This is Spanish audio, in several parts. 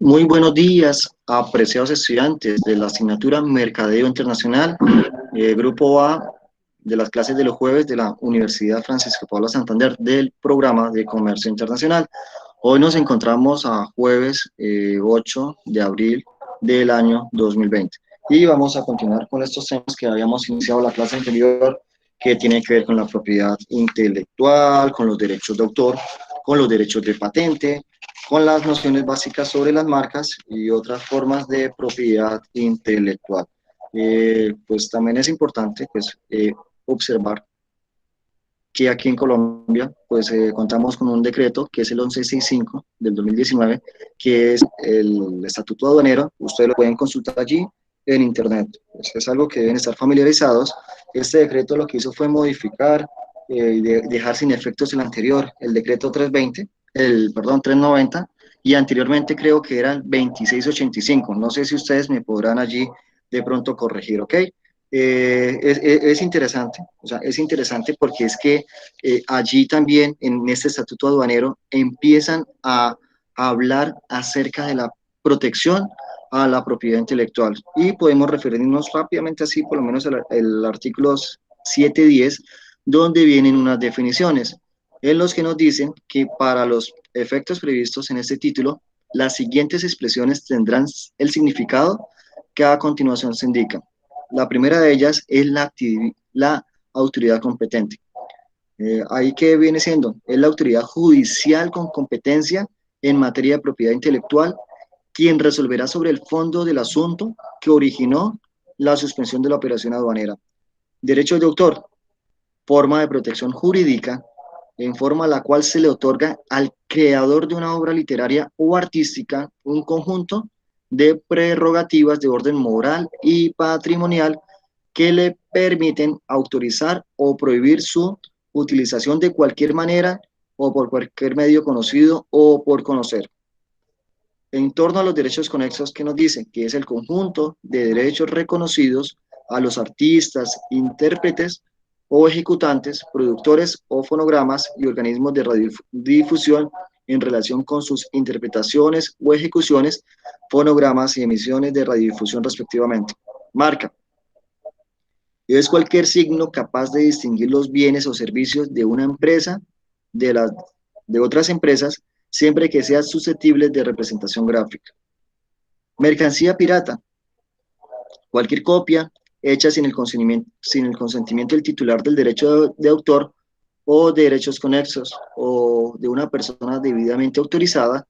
Muy buenos días, apreciados estudiantes de la asignatura Mercadeo Internacional, Grupo A de las clases de los jueves de la Universidad Francisco Pablo Santander del programa de Comercio Internacional. Hoy nos encontramos a jueves 8 de abril del año 2020 y vamos a continuar con estos temas que habíamos iniciado la clase anterior, que tiene que ver con la propiedad intelectual, con los derechos de autor, con los derechos de patente, con las nociones básicas sobre las marcas y otras formas de propiedad intelectual. Pues también es importante observar que aquí en Colombia pues contamos con un decreto que es el 1165 del 2019, que es el Estatuto Aduanero. Ustedes lo pueden consultar allí en internet. Pues es algo que deben estar familiarizados. Este decreto lo que hizo fue modificar y dejar sin efectos el anterior, el decreto 390, y anteriormente creo que era el 2685. No sé si ustedes me podrán allí de pronto corregir, ¿ok? Es interesante, o sea, es interesante porque es que allí también en este estatuto aduanero empiezan a hablar acerca de la protección a la propiedad intelectual y podemos referirnos rápidamente así, por lo menos el artículo 710, donde vienen unas definiciones en los que nos dicen que para los efectos previstos en este título, las siguientes expresiones tendrán el significado que a continuación se indica. La primera de ellas es la autoridad competente. Ahí que viene siendo, es la autoridad judicial con competencia en materia de propiedad intelectual, quien resolverá sobre el fondo del asunto que originó la suspensión de la operación aduanera. Derechos de autor, forma de protección jurídica en forma a la cual se le otorga al creador de una obra literaria o artística un conjunto de prerrogativas de orden moral y patrimonial que le permiten autorizar o prohibir su utilización de cualquier manera o por cualquier medio conocido o por conocer. En torno a los derechos conexos, que nos dicen que es el conjunto de derechos reconocidos a los artistas, intérpretes o ejecutantes, productores o fonogramas y organismos de radiodifusión en relación con sus interpretaciones o ejecuciones, fonogramas y emisiones de radiodifusión respectivamente. Marca. Es cualquier signo capaz de distinguir los bienes o servicios de una empresa de otras empresas, siempre que sean susceptibles de representación gráfica. Mercancía pirata. Cualquier copia hecha sin el consentimiento del titular del derecho de autor o de derechos conexos o de una persona debidamente autorizada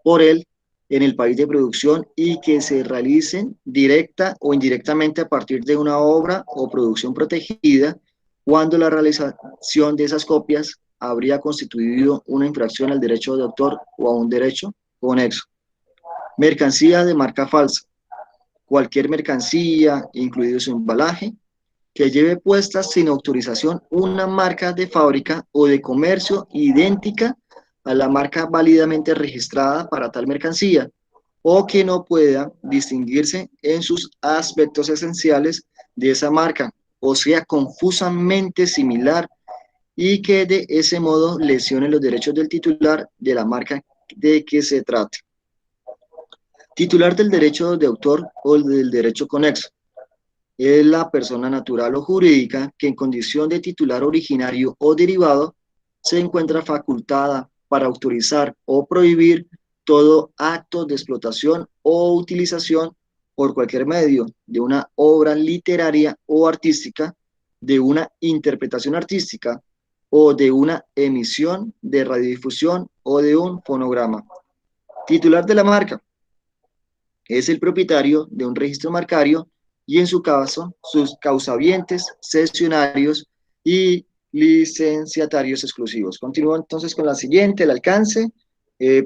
por él en el país de producción y que se realicen directa o indirectamente a partir de una obra o producción protegida, cuando la realización de esas copias habría constituido una infracción al derecho de autor o a un derecho conexo. Mercancía de marca falsa. Cualquier mercancía, incluido su embalaje, que lleve puesta sin autorización una marca de fábrica o de comercio idéntica a la marca válidamente registrada para tal mercancía, o que no pueda distinguirse en sus aspectos esenciales de esa marca, o sea, confusamente similar, y que de ese modo lesione los derechos del titular de la marca de que se trate. Titular del derecho de autor o del derecho conexo. Es la persona natural o jurídica que en condición de titular originario o derivado se encuentra facultada para autorizar o prohibir todo acto de explotación o utilización por cualquier medio de una obra literaria o artística, de una interpretación artística o de una emisión de radiodifusión o de un fonograma. Titular de la marca es el propietario de un registro marcario y en su caso sus causavientes, cesionarios y licenciatarios exclusivos. Continúo entonces con la siguiente, el alcance.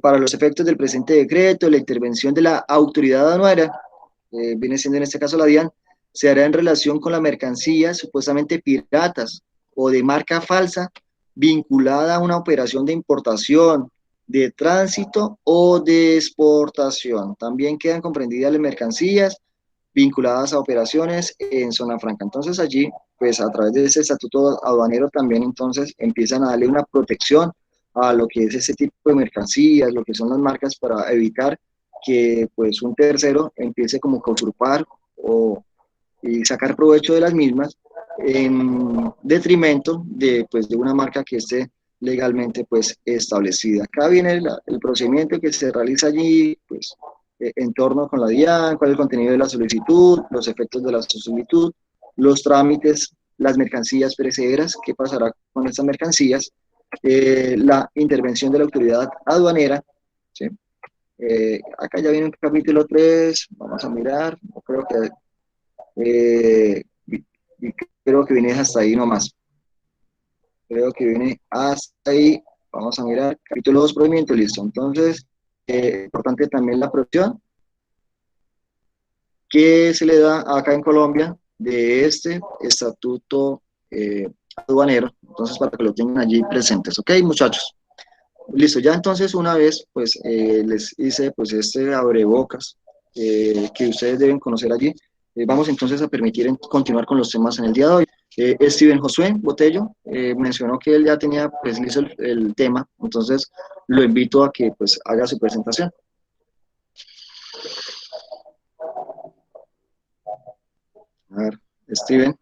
Para los efectos del presente decreto, la intervención de la autoridad aduanera, viene siendo en este caso la DIAN, se hará en relación con la mercancía supuestamente piratas o de marca falsa vinculada a una operación de importación, de tránsito o de exportación. También quedan comprendidas las mercancías vinculadas a operaciones en zona franca. Entonces allí, pues a través de ese estatuto aduanero también entonces empiezan a darle una protección a lo que es ese tipo de mercancías, lo que son las marcas, para evitar que pues un tercero empiece como que a usurpar o y sacar provecho de las mismas en detrimento de, pues, de una marca que esté legalmente pues, establecida. Acá viene el procedimiento que se realiza allí, pues, en torno con la DIAN, cuál es el contenido de la solicitud, los efectos de la solicitud, los trámites, las mercancías perecederas, qué pasará con estas mercancías, la intervención de la autoridad aduanera, ¿sí? Acá ya viene un capítulo 3, vamos a mirar, no creo que y creo que viene hasta ahí nomás. Creo que viene hasta ahí. Vamos a mirar. Capítulo 2, procedimiento, listo. Entonces, importante también la protección que se le da acá en Colombia de este estatuto aduanero. Entonces, para que lo tengan allí presentes. ¿Ok, muchachos? Listo, ya entonces una vez pues les hice pues este abrebocas que ustedes deben conocer allí, vamos entonces a permitir continuar con los temas en el día de hoy. Steven Josué Botello mencionó que él ya tenía pues listo el tema, entonces lo invito a que pues haga su presentación. A ver, Steven.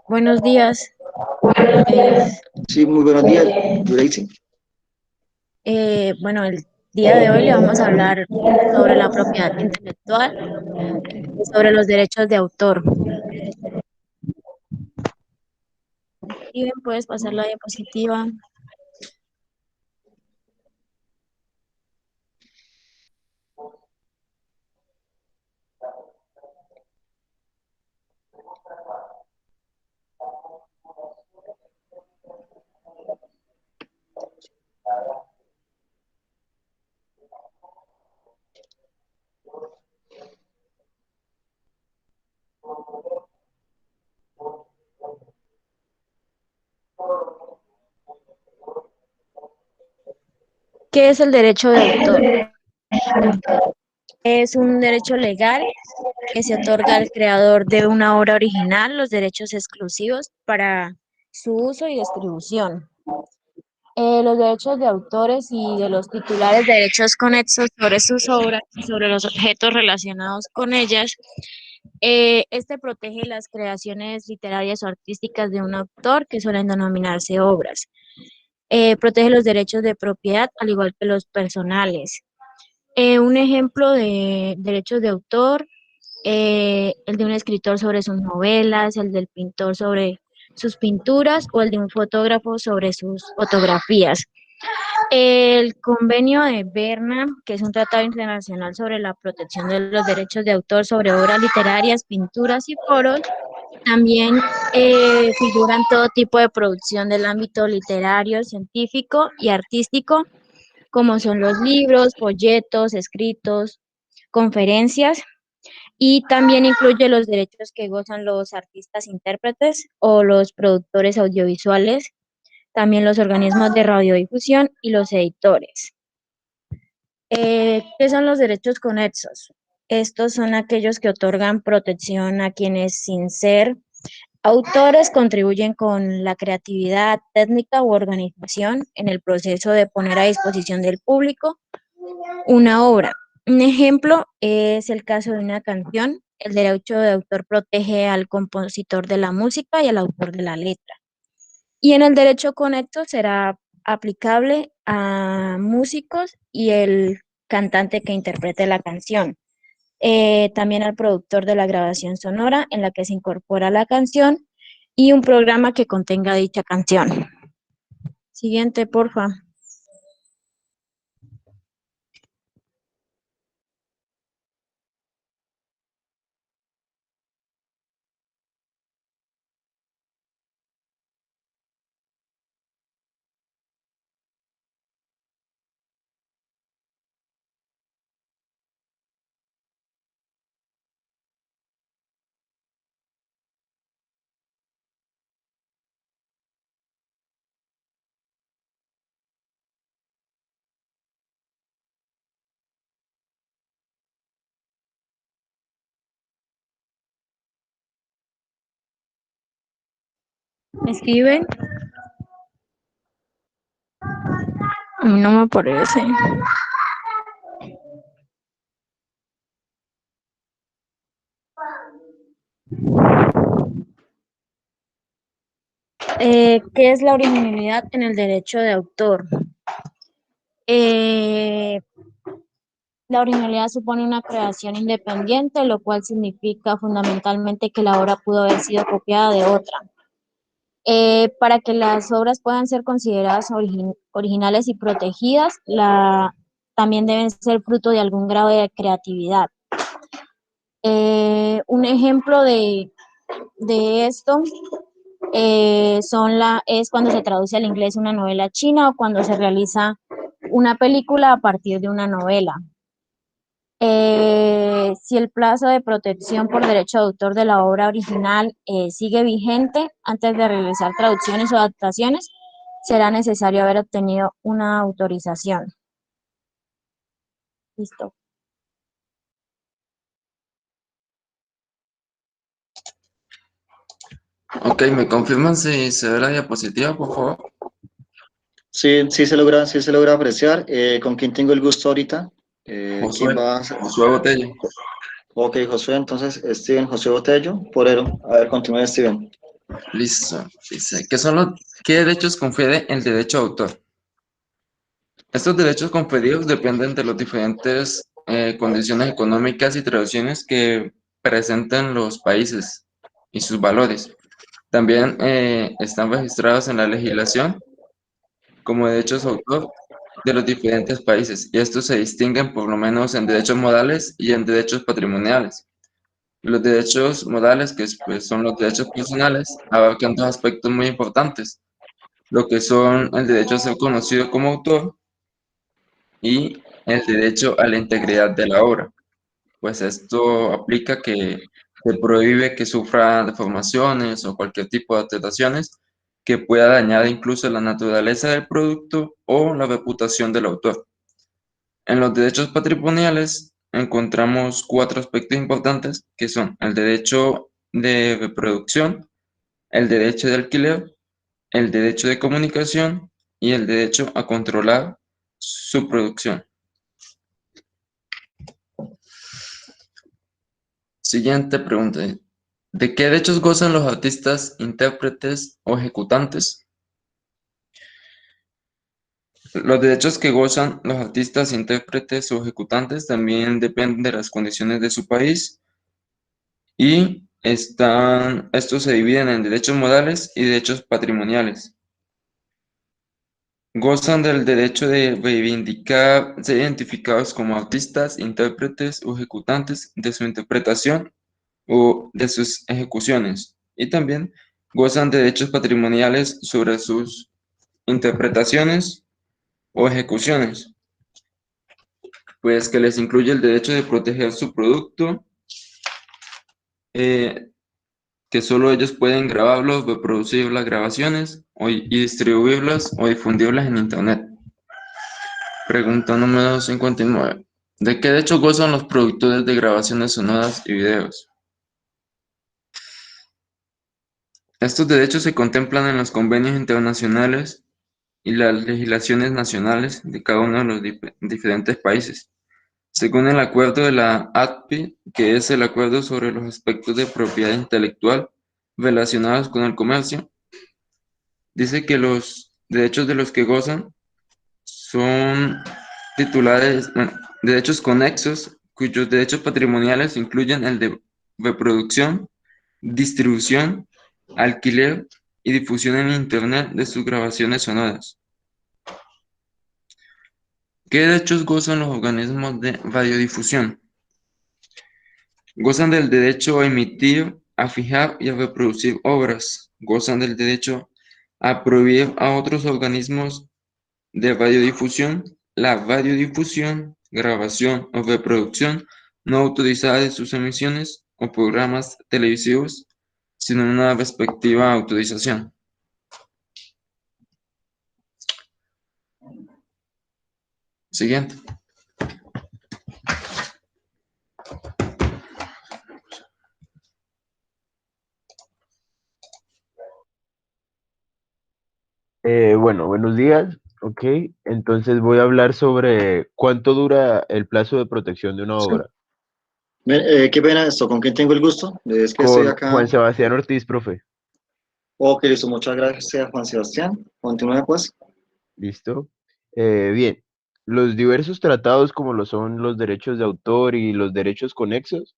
Buenos días. Es, Sí, muy buenos días, Yuraisi. bueno, el día de hoy le vamos a hablar sobre la propiedad intelectual y sobre los derechos de autor. Y bien, puedes pasar la diapositiva. ¿Qué es el derecho de autor? Es un derecho legal que se otorga al creador de una obra original los derechos exclusivos para su uso y distribución. Los derechos de autores y de los titulares de derechos conexos sobre sus obras y sobre los objetos relacionados con ellas. Este protege las creaciones literarias o artísticas de un autor que suelen denominarse obras. Protege los derechos de propiedad al igual que los personales. Un ejemplo de derechos de autor, el de un escritor sobre sus novelas, el del pintor sobre sus pinturas o el de un fotógrafo sobre sus fotografías. El convenio de Berna, que es un tratado internacional sobre la protección de los derechos de autor sobre obras literarias, pinturas y foros, también figuran todo tipo de producción del ámbito literario, científico y artístico, como son los libros, folletos, escritos, conferencias, y también incluye los derechos que gozan los artistas intérpretes o los productores audiovisuales, también los organismos de radiodifusión y los editores. ¿Qué son los derechos conexos? Estos son aquellos que otorgan protección a quienes sin ser autores contribuyen con la creatividad, técnica u organización en el proceso de poner a disposición del público una obra. Un ejemplo es el caso de una canción. El derecho de autor protege al compositor de la música y al autor de la letra. Y en el derecho conecto será aplicable a músicos y el cantante que interprete la canción. También al productor de la grabación sonora en la que se incorpora la canción y un programa que contenga dicha canción. Siguiente, porfa. ¿Me escriben? A mí no me parece. ¿Qué es la originalidad en el derecho de autor? Eh, la originalidad supone una creación independiente, lo cual significa fundamentalmente que la obra pudo haber sido copiada de otra. Para que las obras puedan ser consideradas originales y protegidas, también deben ser fruto de algún grado de creatividad. Un ejemplo de esto es cuando se traduce al inglés una novela china o cuando se realiza una película a partir de una novela. Si el plazo de protección por derecho de autor de la obra original sigue vigente antes de realizar traducciones o adaptaciones, será necesario haber obtenido una autorización. Listo. Ok, ¿me confirman si se ve la diapositiva, por favor? Sí, sí se logra apreciar. ¿Con quién tengo el gusto ahorita? ¿Quién Josué, va a...? Josué Botello. Ok, Josué, entonces Steven, José Botello, Porero. A ver, continúe, Steven. Listo. Dice, ¿qué derechos confiere el derecho de autor? Estos derechos conferidos dependen de las diferentes condiciones económicas y tradiciones que presentan los países y sus valores. También están registrados en la legislación como derechos de autor de los diferentes países, y estos se distinguen por lo menos en derechos modales y en derechos patrimoniales. Los derechos modales, que pues, son los derechos personales, abarcan dos aspectos muy importantes, lo que son el derecho a ser conocido como autor y el derecho a la integridad de la obra. Pues esto aplica que se prohíbe que sufra deformaciones o cualquier tipo de alteraciones que pueda dañar incluso la naturaleza del producto o la reputación del autor. En los derechos patrimoniales encontramos cuatro aspectos importantes que son el derecho de reproducción, el derecho de alquiler, el derecho de comunicación y el derecho a controlar su producción. Siguiente pregunta. ¿De qué derechos gozan los artistas, intérpretes o ejecutantes? Los derechos que gozan los artistas, intérpretes o ejecutantes también dependen de las condiciones de su país y estos se dividen en derechos morales y derechos patrimoniales. Gozan del derecho de reivindicar, ser identificados como artistas, intérpretes o ejecutantes de su interpretación o de sus ejecuciones, y también gozan de derechos patrimoniales sobre sus interpretaciones o ejecuciones, pues que les incluye el derecho de proteger su producto, eh, que solo ellos pueden grabarlos, reproducir las grabaciones y distribuirlas o difundirlas en Internet. Pregunta número 59. ¿De qué derechos gozan los productores de grabaciones sonoras y videos? Estos derechos se contemplan en los convenios internacionales y las legislaciones nacionales de cada uno de los diferentes países. Según el acuerdo de la ATPI, que es el acuerdo sobre los aspectos de propiedad intelectual relacionados con el comercio, dice que los derechos de los que gozan son titulares, bueno, derechos conexos, cuyos derechos patrimoniales incluyen el de reproducción, distribución, alquiler y difusión en Internet de sus grabaciones sonoras. ¿Qué derechos gozan los organismos de radiodifusión? Gozan del derecho a emitir, a fijar y a reproducir obras. Gozan del derecho a prohibir a otros organismos de radiodifusión la radiodifusión, grabación o reproducción no autorizada de sus emisiones o programas televisivos sin una respectiva autorización. Siguiente. Bueno, buenos días. Ok, entonces voy a hablar sobre cuánto dura el plazo de protección de una Sí. obra. Qué pena esto, ¿con quién tengo el gusto? Es que estoy Con acá. Juan Sebastián Ortiz, profe. Ok, listo, muchas gracias, Juan Sebastián. Continúe, pues. ¿Listo? Bien, los diversos tratados como lo son los derechos de autor y los derechos conexos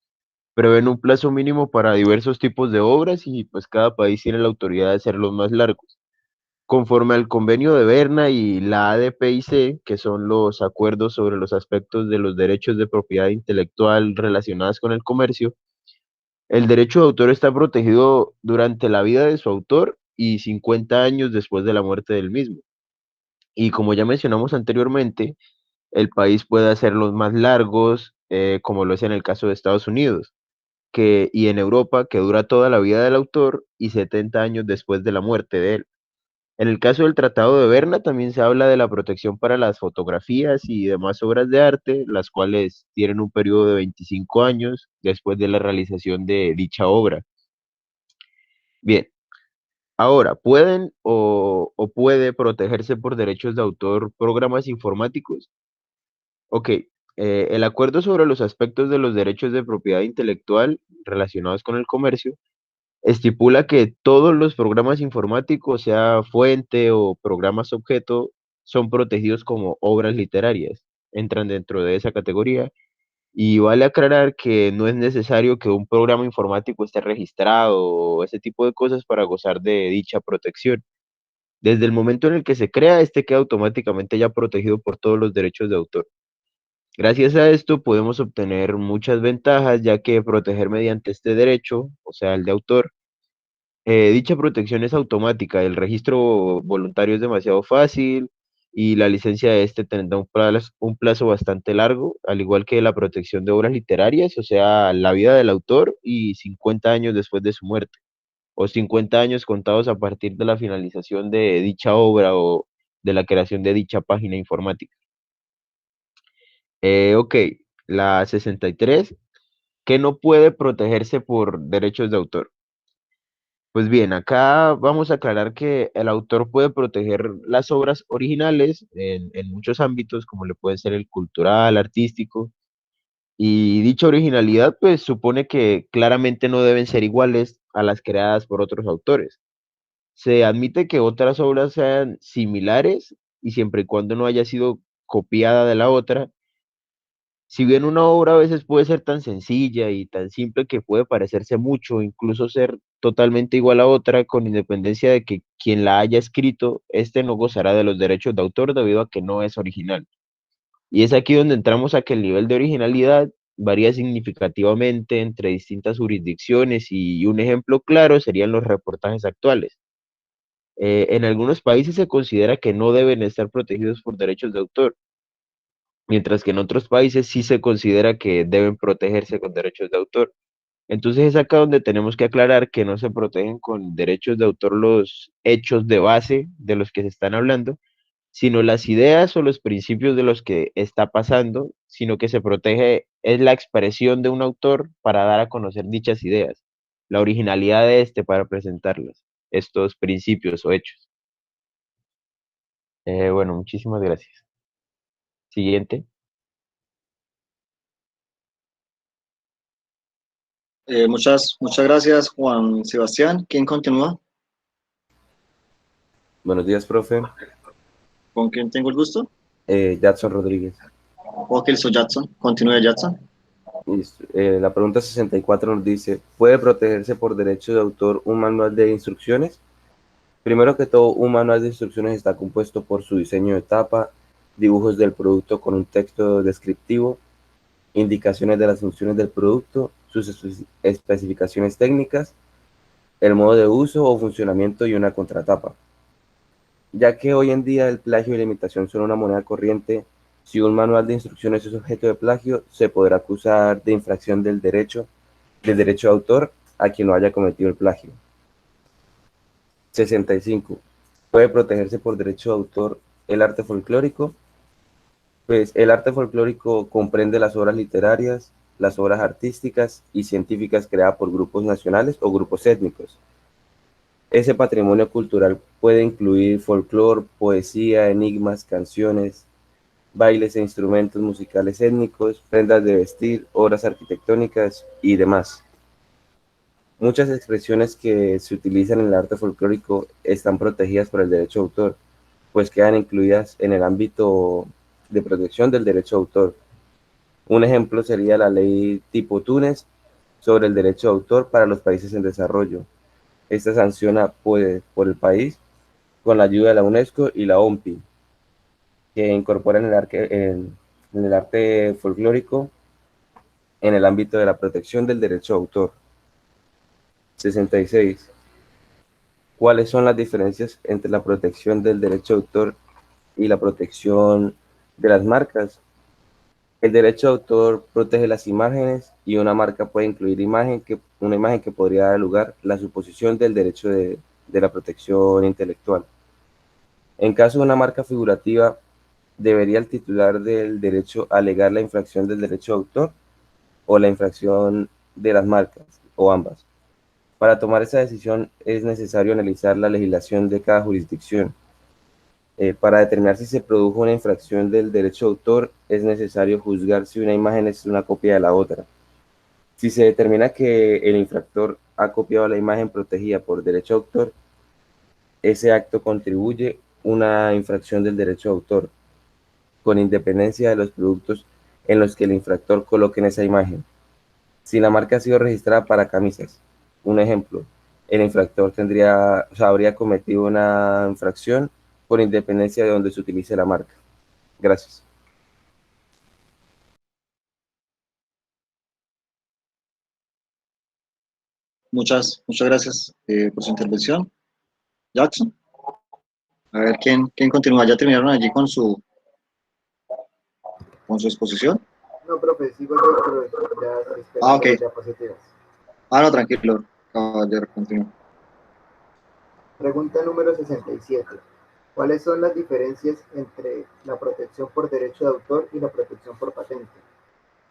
prevén un plazo mínimo para diversos tipos de obras y pues cada país tiene la autoridad de hacerlos más largos. Conforme al convenio de Berna y la ADPIC, que son los acuerdos sobre los aspectos de los derechos de propiedad intelectual relacionados con el comercio, el derecho de autor está protegido durante la vida de su autor y 50 años después de la muerte del mismo. Y como ya mencionamos anteriormente, el país puede hacerlos más largos, como lo es en el caso de Estados Unidos, y en Europa, que dura toda la vida del autor y 70 años después de la muerte de él. En el caso del Tratado de Berna también se habla de la protección para las fotografías y demás obras de arte, las cuales tienen un periodo de 25 años después de la realización de dicha obra. Bien, ahora, ¿pueden o puede protegerse por derechos de autor programas informáticos? Ok, el acuerdo sobre los aspectos de los derechos de propiedad intelectual relacionados con el comercio estipula que todos los programas informáticos, sea fuente o programas objeto, son protegidos como obras literarias. Entran dentro de esa categoría. Y vale aclarar que no es necesario que un programa informático esté registrado o ese tipo de cosas para gozar de dicha protección. Desde el momento en el que se crea, este queda automáticamente ya protegido por todos los derechos de autor. Gracias a esto podemos obtener muchas ventajas, ya que proteger mediante este derecho, o sea, el de autor, dicha protección es automática, el registro voluntario es demasiado fácil y la licencia de este tendrá un plazo bastante largo, al igual que la protección de obras literarias, o sea, la vida del autor y 50 años después de su muerte, o 50 años contados a partir de la finalización de dicha obra o de la creación de dicha página informática. Ok, la 63, que no puede protegerse por derechos de autor. Pues bien, acá vamos a aclarar que el autor puede proteger las obras originales en muchos ámbitos, como le puede ser el cultural, artístico, y dicha originalidad pues supone que claramente no deben ser iguales a las creadas por otros autores. Se admite que otras obras sean similares y siempre y cuando no haya sido copiada de la otra. Si bien una obra a veces puede ser tan sencilla y tan simple que puede parecerse mucho, incluso ser totalmente igual a otra, con independencia de que quien la haya escrito, este no gozará de los derechos de autor debido a que no es original. Y es aquí donde entramos a que el nivel de originalidad varía significativamente entre distintas jurisdicciones y un ejemplo claro serían los reportajes actuales. En algunos países se considera que no deben estar protegidos por derechos de autor, mientras que en otros países sí se considera que deben protegerse con derechos de autor. Entonces es acá donde tenemos que aclarar que no se protegen con derechos de autor los hechos de base de los que se están hablando, sino las ideas o los principios de los que está pasando, sino que se protege es la expresión de un autor para dar a conocer dichas ideas, la originalidad de este para presentarlas, estos principios o hechos. Bueno, muchísimas gracias. Siguiente. Muchas gracias, Juan Sebastián. ¿Quién continúa? Buenos días, profe. ¿Con quién tengo el gusto? Jackson Rodríguez. Ok, soy Jackson. Continúe, Jackson. La pregunta 64 nos dice, ¿puede protegerse por derecho de autor un manual de instrucciones? Primero que todo, un manual de instrucciones está compuesto por su diseño de tapa, dibujos del producto con un texto descriptivo, indicaciones de las funciones del producto, sus especificaciones técnicas, el modo de uso o funcionamiento y una contratapa. Ya que hoy en día el plagio y la imitación son una moneda corriente, si un manual de instrucciones es objeto de plagio, se podrá acusar de infracción del derecho de autor a quien lo haya cometido el plagio. 65. ¿Puede protegerse por derecho de autor el arte folclórico? Pues el arte folclórico comprende las obras literarias, las obras artísticas y científicas creadas por grupos nacionales o grupos étnicos. Ese patrimonio cultural puede incluir folclore, poesía, enigmas, canciones, bailes e instrumentos musicales étnicos, prendas de vestir, obras arquitectónicas y demás. Muchas expresiones que se utilizan en el arte folclórico están protegidas por el derecho de autor, pues quedan incluidas en el ámbito de protección del derecho de autor. Un ejemplo sería la ley tipo Túnez sobre el derecho de autor para los países en desarrollo. Esta sanciona por el país con la ayuda de la UNESCO y la OMPI, que incorporan en el arte folclórico en el ámbito de la protección del derecho de autor. 66. ¿Cuáles son las diferencias entre la protección del derecho de autor y la protección de las marcas? El derecho de autor protege las imágenes y una marca puede incluir una imagen que podría dar lugar a la suposición del derecho de la protección intelectual. En caso de una marca figurativa, ¿debería el titular del derecho alegar la infracción del derecho de autor o la infracción de las marcas, o ambas? Para tomar esa decisión es necesario analizar la legislación de cada jurisdicción. Para determinar si se produjo una infracción del derecho de autor, es necesario juzgar si una imagen es una copia de la otra. Si se determina que el infractor ha copiado la imagen protegida por derecho de autor, ese acto contribuye a una infracción del derecho de autor, con independencia de los productos en los que el infractor coloque en esa imagen. Si la marca ha sido registrada para camisas, un ejemplo, el infractor habría cometido una infracción por independencia de donde se utilice la marca. Gracias. Muchas gracias por su intervención. Jackson, a ver quién continúa. ¿Ya terminaron allí con su exposición? No, profe, sigo yo, pero ya estoy Ah, esperando ok. las diapositivas. Ah, no, tranquilo, caballero, continúa. Pregunta número 67. ¿Cuáles son las diferencias entre la protección por derecho de autor y la protección por patente?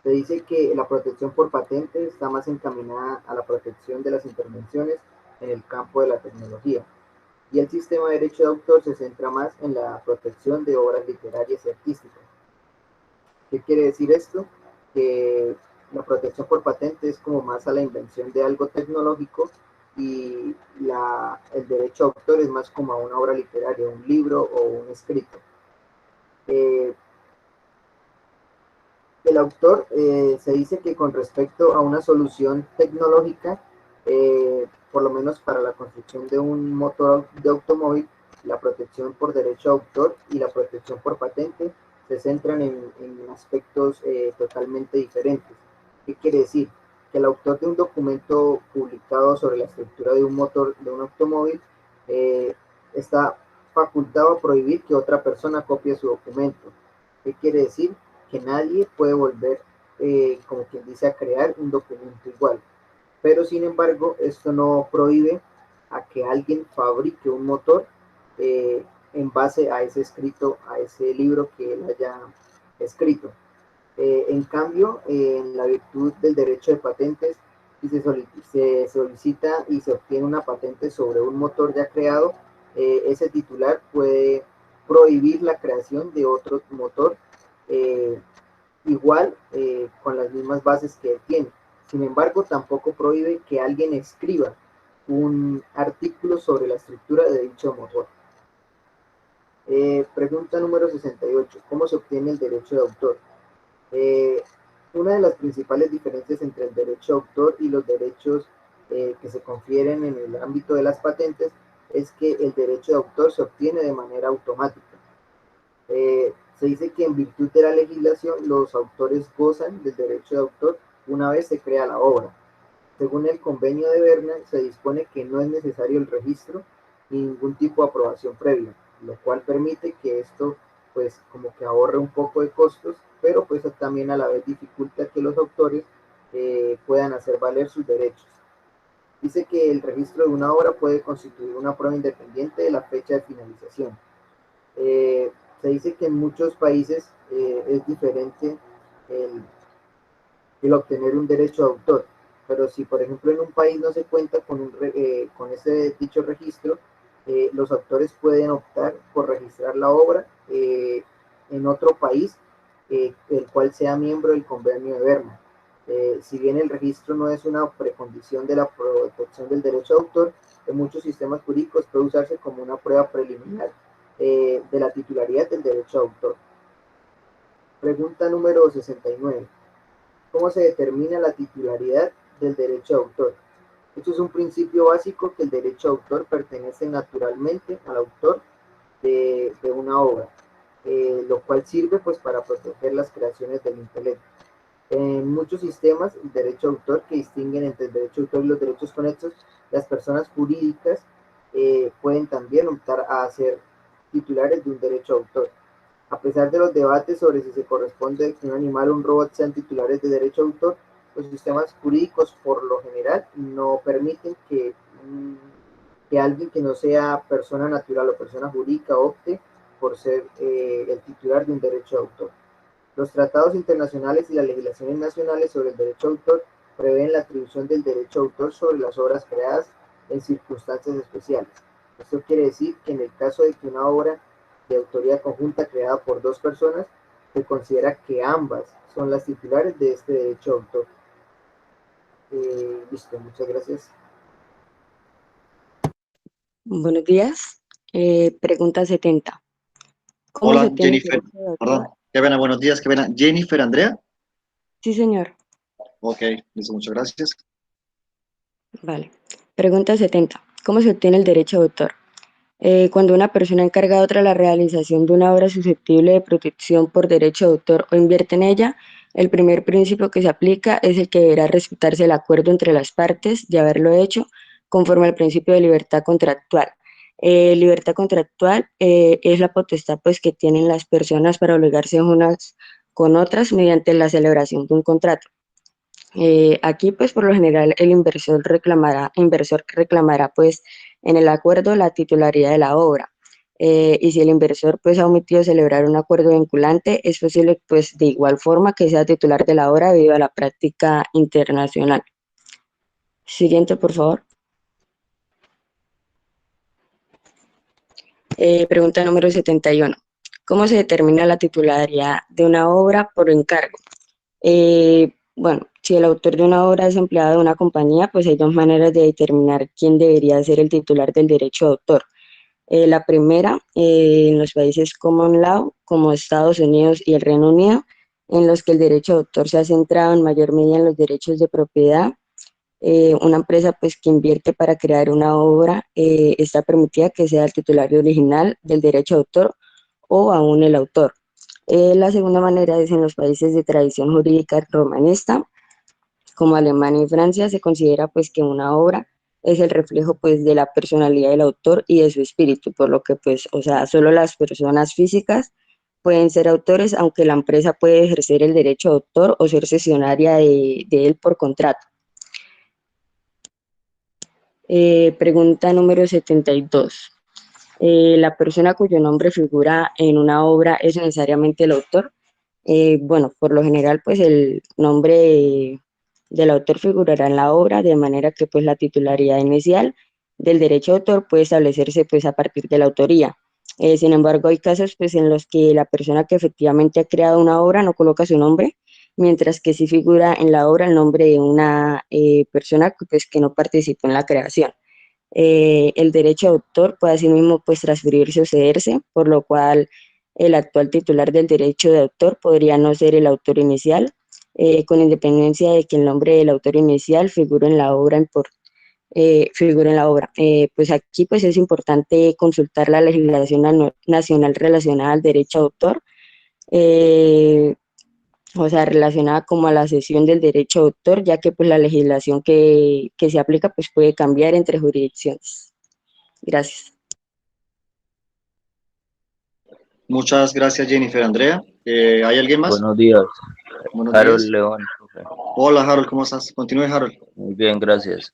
Se dice que la protección por patente está más encaminada a la protección de las intervenciones en el campo de la tecnología, y el sistema de derecho de autor se centra más en la protección de obras literarias y artísticas. ¿Qué quiere decir esto? Que la protección por patente es como más a la invención de algo tecnológico, y el derecho de autor es más como a una obra literaria, un libro o un escrito. Eh, el autor se dice que con respecto a una solución tecnológica, por lo menos para la construcción de un motor de automóvil, la protección por derecho de autor y la protección por patente se centran en aspectos totalmente diferentes. ¿Qué quiere decir? Que el autor de un documento publicado sobre la estructura de un motor de un automóvil está facultado a prohibir que otra persona copie su documento. ¿Qué quiere decir? Que nadie puede volver, como quien dice, a crear un documento igual. Pero sin embargo, esto no prohíbe a que alguien fabrique un motor en base a ese escrito, a ese libro que él haya escrito. En cambio, en la virtud del derecho de patentes, si se solicita y se obtiene una patente sobre un motor ya creado, ese titular puede prohibir la creación de otro motor eh, igual, con las mismas bases que él tiene. Sin embargo, tampoco prohíbe que alguien escriba un artículo sobre la estructura de dicho motor. Pregunta número 68. ¿Cómo se obtiene el derecho de autor? Una de las principales diferencias entre el derecho de autor y los derechos que se confieren en el ámbito de las patentes es que el derecho de autor se obtiene de manera automática. Se dice que en virtud de la legislación los autores gozan del derecho de autor una vez se crea la obra. Según el convenio de Berna, se dispone que no es necesario el registro ni ningún tipo de aprobación previa, lo cual permite que esto pues como que ahorre un poco de costos, pero pues también a la vez dificulta que los autores puedan hacer valer sus derechos. Dice que el registro de una obra puede constituir una prueba independiente de la fecha de finalización. Se dice que en muchos países es diferente el obtener un derecho de autor. pero si por ejemplo en un país no se cuenta con ese dicho registro, los autores pueden optar por registrar la obra en otro país, el cual sea miembro del convenio de Berna. Si bien el registro no es una precondición de la protección del derecho de autor, en muchos sistemas jurídicos puede usarse como una prueba preliminar de la titularidad del derecho de autor. Pregunta número 69. ¿Cómo se determina la titularidad del derecho de autor? Esto es un principio básico que el derecho de autor pertenece naturalmente al autor de una obra, lo cual sirve pues para proteger las creaciones del intelecto. En muchos sistemas, el derecho de autor, que distinguen entre el derecho de autor y los derechos conexos, las personas jurídicas pueden también optar a ser titulares de un derecho de autor. A pesar de los debates sobre si se corresponde que un animal o un robot sean titulares de derecho de autor, los sistemas jurídicos por lo general no permiten que alguien que no sea persona natural o persona jurídica opte por ser el titular de un derecho de autor. Los tratados internacionales y las legislaciones nacionales sobre el derecho de autor prevén la atribución del derecho de autor sobre las obras creadas en circunstancias especiales. Esto quiere decir que en el caso de que una obra de autoría conjunta creada por dos personas, se considera que ambas son las titulares de este derecho de autor. Listo, muchas gracias. Buenos días. Pregunta 70. ¿Cómo se Hola, obtiene el Jennifer. derecho de Perdón, autor? qué pena, buenos días, qué pena. Jennifer Andrea. Sí, señor. Ok, listo, muchas gracias. Vale. Pregunta 70. ¿Cómo se obtiene el derecho de autor? Cuando una persona encarga a otra la realización de una obra susceptible de protección por derecho de autor o invierte en ella, el primer principio que se aplica es el que deberá respetarse el acuerdo entre las partes de haberlo hecho conforme al principio de libertad contractual. Libertad contractual es la potestad pues, que tienen las personas para obligarse unas con otras mediante la celebración de un contrato. Aquí, pues, por lo general, el inversor reclamará, pues, en el acuerdo la titularidad de la obra. Y si el inversor, pues, ha omitido celebrar un acuerdo vinculante, es posible, pues, de igual forma que sea titular de la obra debido a la práctica internacional. Siguiente, por favor. Pregunta número 71. ¿Cómo se determina la titularidad de una obra por encargo? Bueno, si el autor de una obra es empleado de una compañía, pues hay dos maneras de determinar quién debería ser el titular del derecho de autor. La primera, en los países common law, como Estados Unidos y el Reino Unido, en los que el derecho de autor se ha centrado en mayor medida en los derechos de propiedad. Una empresa pues que invierte para crear una obra está permitida que sea el titular original del derecho de autor o aún el autor. La segunda manera es en los países de tradición jurídica romanista, como Alemania y Francia, se considera pues que una obra es el reflejo pues de la personalidad del autor y de su espíritu, por lo que pues, o sea, solo las personas físicas pueden ser autores, aunque la empresa puede ejercer el derecho de autor o ser cesionaria de él por contrato. Pregunta número 72. ¿La persona cuyo nombre figura en una obra es necesariamente el autor? Bueno, por lo general, pues el nombre del autor figurará en la obra, de manera que pues la titularidad inicial del derecho de autor puede establecerse pues a partir de la autoría. Sin embargo, hay casos pues en los que la persona que efectivamente ha creado una obra no coloca su nombre, mientras que sí figura en la obra el nombre de una persona pues, que no participó en la creación. El derecho de autor puede asimismo pues transferirse o cederse, por lo cual el actual titular del derecho de autor podría no ser el autor inicial, con independencia de que el nombre del autor inicial figure en la obra. Pues aquí pues es importante consultar la legislación nacional relacionada al derecho de autor, eh, o sea, relacionada como a la cesión del derecho de autor, ya que pues la legislación que se aplica pues puede cambiar entre jurisdicciones. Gracias. Muchas gracias, Jennifer Andrea. ¿Hay alguien más? Buenos días, Buenos Harold días. León. Profe. Hola, Harold, ¿cómo estás? Continúe, Harold. Muy bien, gracias.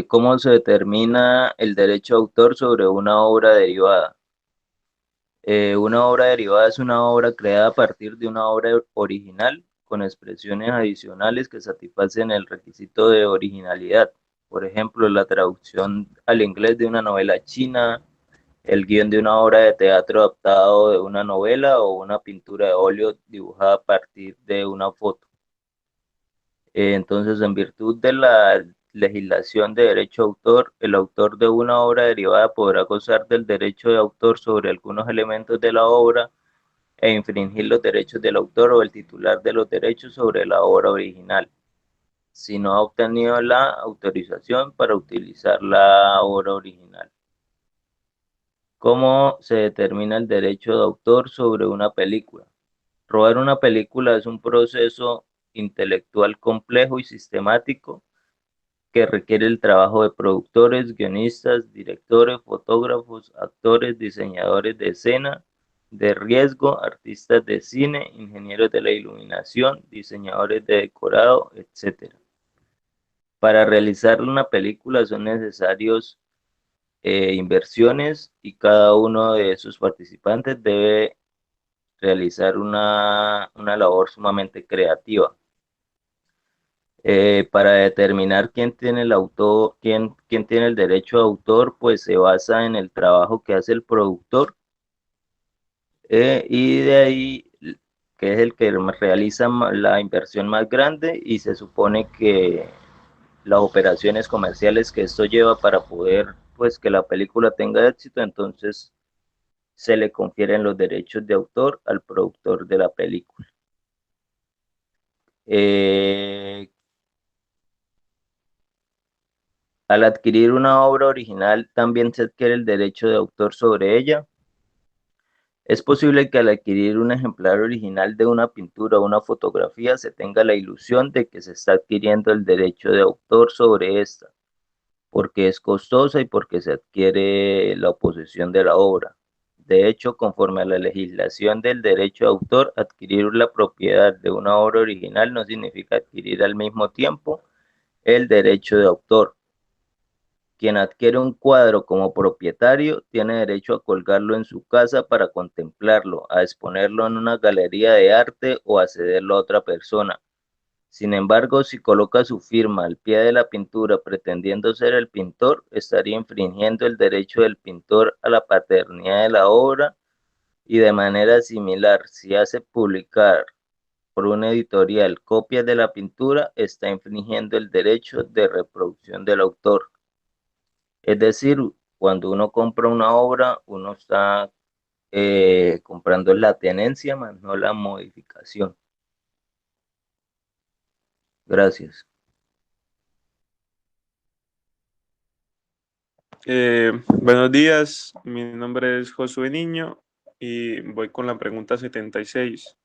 ¿Cómo se determina el derecho de autor sobre una obra derivada? Una obra derivada es una obra creada a partir de una obra original con expresiones adicionales que satisfacen el requisito de originalidad. Por ejemplo, la traducción al inglés de una novela china, el guión de una obra de teatro adaptado de una novela o una pintura de óleo dibujada a partir de una foto. Entonces, en virtud de la legislación de derecho de autor, el autor de una obra derivada podrá gozar del derecho de autor sobre algunos elementos de la obra e infringir los derechos del autor o el titular de los derechos sobre la obra original, si no ha obtenido la autorización para utilizar la obra original. ¿Cómo se determina el derecho de autor sobre una película? Robar una película es un proceso intelectual complejo y sistemático que requiere el trabajo de productores, guionistas, directores, fotógrafos, actores, diseñadores de escena, de riesgo, artistas de cine, ingenieros de la iluminación, diseñadores de decorado, etc. Para realizar una película son necesarios inversiones y cada uno de sus participantes debe realizar una labor sumamente creativa. Para determinar quién tiene el autor, quién tiene el derecho de autor, pues se basa en el trabajo que hace el productor y de ahí, que es el que realiza la inversión más grande y se supone que las operaciones comerciales que esto lleva para poder, pues, que la película tenga éxito, entonces se le confieren los derechos de autor al productor de la película. Al adquirir una obra original, también se adquiere el derecho de autor sobre ella. Es posible que al adquirir un ejemplar original de una pintura o una fotografía se tenga la ilusión de que se está adquiriendo el derecho de autor sobre esta, porque es costosa y porque se adquiere la posesión de la obra. De hecho, conforme a la legislación del derecho de autor, adquirir la propiedad de una obra original no significa adquirir al mismo tiempo el derecho de autor. Quien adquiere un cuadro como propietario tiene derecho a colgarlo en su casa para contemplarlo, a exponerlo en una galería de arte o a cederlo a otra persona. Sin embargo, si coloca su firma al pie de la pintura pretendiendo ser el pintor, estaría infringiendo el derecho del pintor a la paternidad de la obra y de manera similar, si hace publicar por una editorial copias de la pintura, está infringiendo el derecho de reproducción del autor. Es decir, cuando uno compra una obra, uno está comprando la tenencia, más no la modificación. Gracias. Buenos días, mi nombre es Josué Niño y voy con la pregunta 76.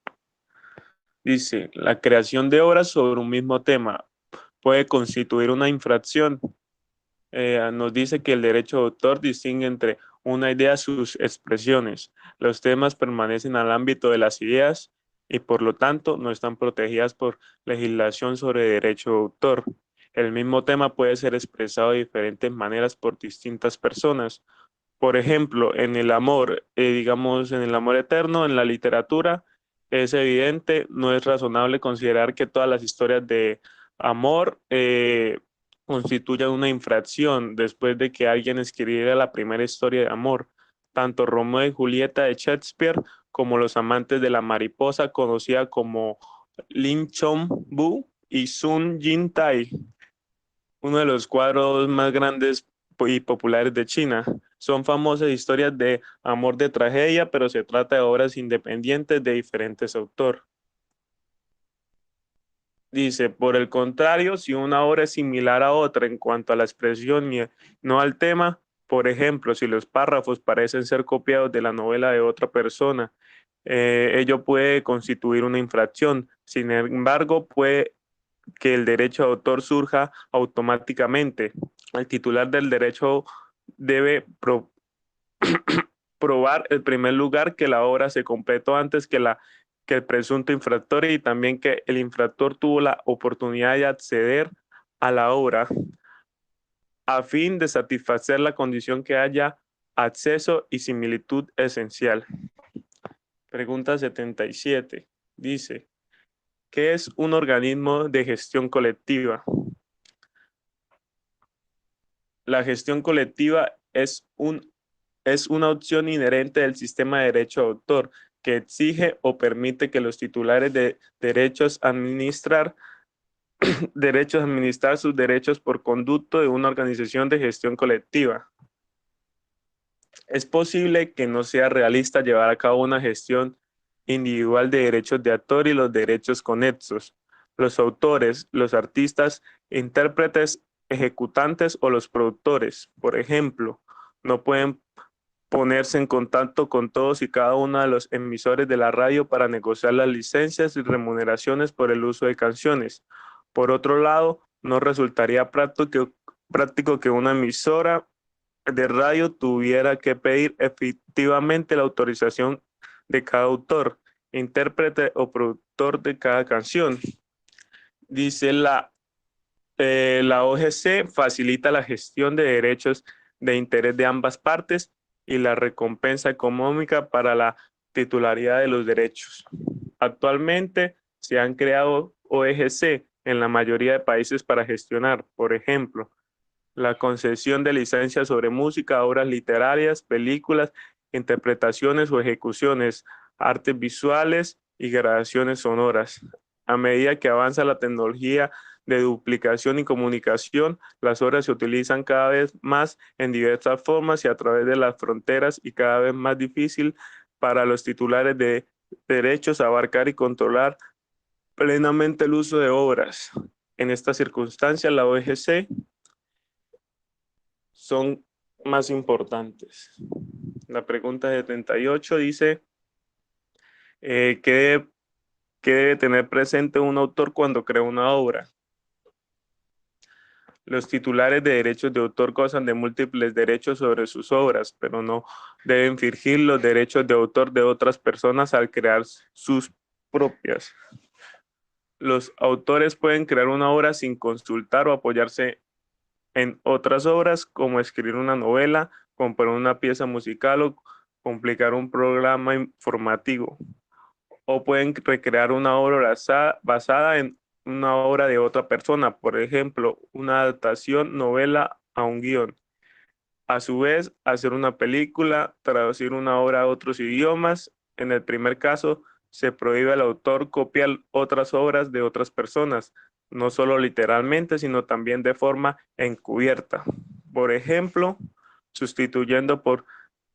Dice, la creación de obras sobre un mismo tema puede constituir una infracción. Nos dice que el derecho de autor distingue entre una idea y sus expresiones. Los temas permanecen al ámbito de las ideas y por lo tanto no están protegidas por legislación sobre derecho de autor. El mismo tema puede ser expresado de diferentes maneras por distintas personas. Por ejemplo, en el amor, digamos, en el amor eterno, en la literatura, es evidente, no es razonable considerar que todas las historias de amor constituyan una infracción después de que alguien escribiera la primera historia de amor. Tanto Romeo y Julieta de Shakespeare como Los amantes de la mariposa, conocida como Lin Chong-bu y Sun Jin-tai, uno de los cuadros más grandes y populares de China. Son famosas historias de amor de tragedia, pero se trata de obras independientes de diferentes autores. Dice, por el contrario, si una obra es similar a otra en cuanto a la expresión y no al tema, por ejemplo, si los párrafos parecen ser copiados de la novela de otra persona, ello puede constituir una infracción. Sin embargo, puede que el derecho de autor surja automáticamente. El titular del derecho debe probar, en primer lugar, que la obra se completó antes que el presunto infractor y también que el infractor tuvo la oportunidad de acceder a la obra a fin de satisfacer la condición que haya acceso y similitud esencial. Pregunta 77. Dice, ¿Qué es un organismo de gestión colectiva? La gestión colectiva es una opción inherente del sistema de derecho de autor que exige o permite que los titulares de derechos administrar sus derechos por conducto de una organización de gestión colectiva. Es posible que no sea realista llevar a cabo una gestión individual de derechos de autor y los derechos conexos. Los autores, los artistas, intérpretes, ejecutantes o los productores, por ejemplo, no pueden ponerse en contacto con todos y cada uno de los emisores de la radio para negociar las licencias y remuneraciones por el uso de canciones. Por otro lado, no resultaría práctico que una emisora de radio tuviera que pedir efectivamente la autorización de cada autor, intérprete o productor de cada canción. Dice la OGC facilita la gestión de derechos de interés de ambas partes y la recompensa económica para la titularidad de los derechos. Actualmente se han creado OGC en la mayoría de países para gestionar, por ejemplo, la concesión de licencias sobre música, obras literarias, películas, interpretaciones o ejecuciones, artes visuales y grabaciones sonoras. A medida que avanza la tecnología de duplicación y comunicación, las obras se utilizan cada vez más en diversas formas y a través de las fronteras y cada vez más difícil para los titulares de derechos abarcar y controlar plenamente el uso de obras. En estas circunstancias, la OGC son más importantes. La pregunta 78 dice, ¿qué debe tener presente un autor cuando crea una obra? Los titulares de derechos de autor gozan de múltiples derechos sobre sus obras, pero no deben infringir los derechos de autor de otras personas al crear sus propias. Los autores pueden crear una obra sin consultar o apoyarse en otras obras, como escribir una novela, componer una pieza musical o complicar un programa informativo. O pueden recrear una obra basada en una obra de otra persona, por ejemplo, una adaptación novela a un guión. A su vez, hacer una película, traducir una obra a otros idiomas. En el primer caso, se prohíbe al autor copiar otras obras de otras personas, no solo literalmente, sino también de forma encubierta. Por ejemplo, sustituyendo por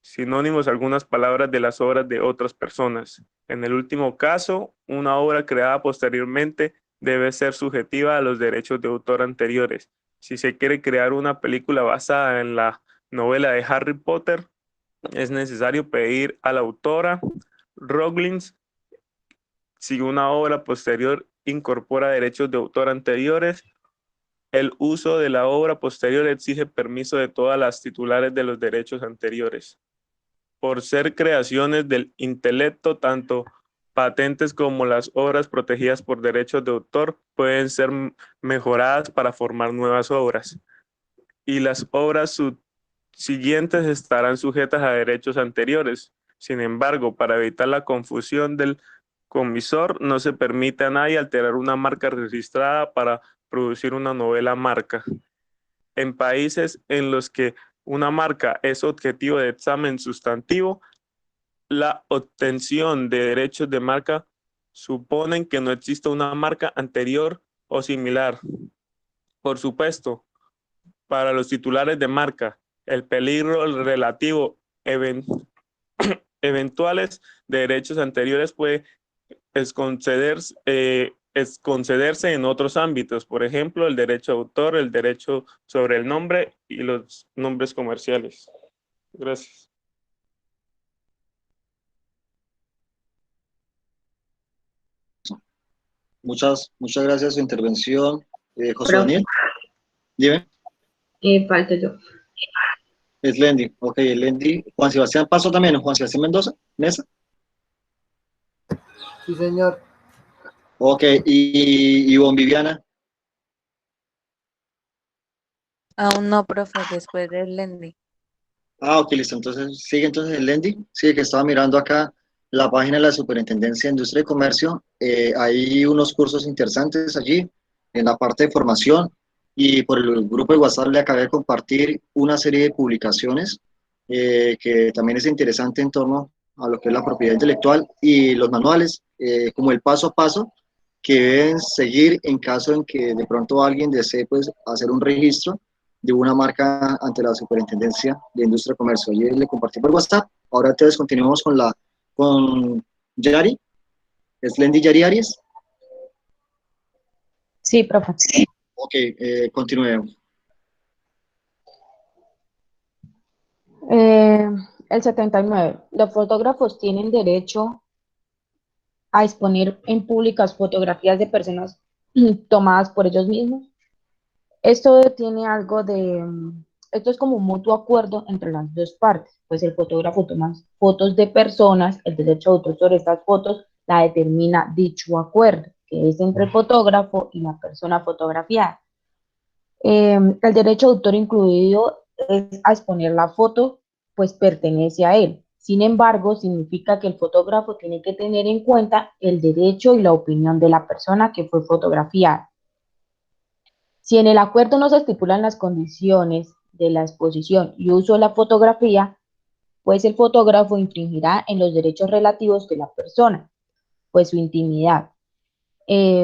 sinónimos algunas palabras de las obras de otras personas. En el último caso, una obra creada posteriormente debe ser subjetiva a los derechos de autor anteriores. Si se quiere crear una película basada en la novela de Harry Potter, es necesario pedir a la autora Rowling, si una obra posterior incorpora derechos de autor anteriores, el uso de la obra posterior exige permiso de todas las titulares de los derechos anteriores. Por ser creaciones del intelecto, tanto patentes como las obras protegidas por derechos de autor pueden ser mejoradas para formar nuevas obras. Y las obras subsiguientes estarán sujetas a derechos anteriores. Sin embargo, para evitar la confusión del comisor, no se permite a nadie alterar una marca registrada para producir una novela marca. En países en los que una marca es objetivo de examen sustantivo, la obtención de derechos de marca suponen que no existe una marca anterior o similar. Por supuesto, para los titulares de marca, el peligro relativo eventuales de derechos anteriores puede concederse en otros ámbitos, por ejemplo, el derecho de autor, el derecho sobre el nombre y los nombres comerciales. Gracias. Muchas gracias por su intervención. José Daniel, dime. Falto yo. Es Lendy. Ok, Lendy. Juan Sebastián pasó también. Juan Sebastián Mendoza, Mesa. Sí, señor. Ok, y Ivonne Viviana. Aún no, profe, después del Lendy. Ah, ok, listo. Entonces, sigue entonces el Lendy. Sigue que estaba mirando acá la página de la Superintendencia de Industria y Comercio. Hay unos cursos interesantes allí en la parte de formación, y por el grupo de WhatsApp le acabé de compartir una serie de publicaciones que también es interesante en torno a lo que es la propiedad intelectual y los manuales, como el paso a paso que deben seguir en caso en que de pronto alguien desee pues, hacer un registro de una marca ante la Superintendencia de Industria y Comercio. Ayer le compartí por WhatsApp. Ahora entonces continuamos con Yari, es Lendy Yari Arias. Sí, profe. Ok, continuemos. El 79. Los fotógrafos tienen derecho a exponer en públicas fotografías de personas tomadas por ellos mismos. Esto tiene algo de, esto es como un mutuo acuerdo entre las dos partes, pues el fotógrafo toma fotos de personas, el derecho de autor sobre estas fotos la determina dicho acuerdo, que es entre el fotógrafo y la persona fotografiada. El derecho de autor incluido es a exponer la foto, pues pertenece a él. Sin embargo, significa que el fotógrafo tiene que tener en cuenta el derecho y la opinión de la persona que fue fotografiada. Si en el acuerdo no se estipulan las condiciones de la exposición y uso de la fotografía, pues el fotógrafo infringirá en los derechos relativos de la persona, pues su intimidad.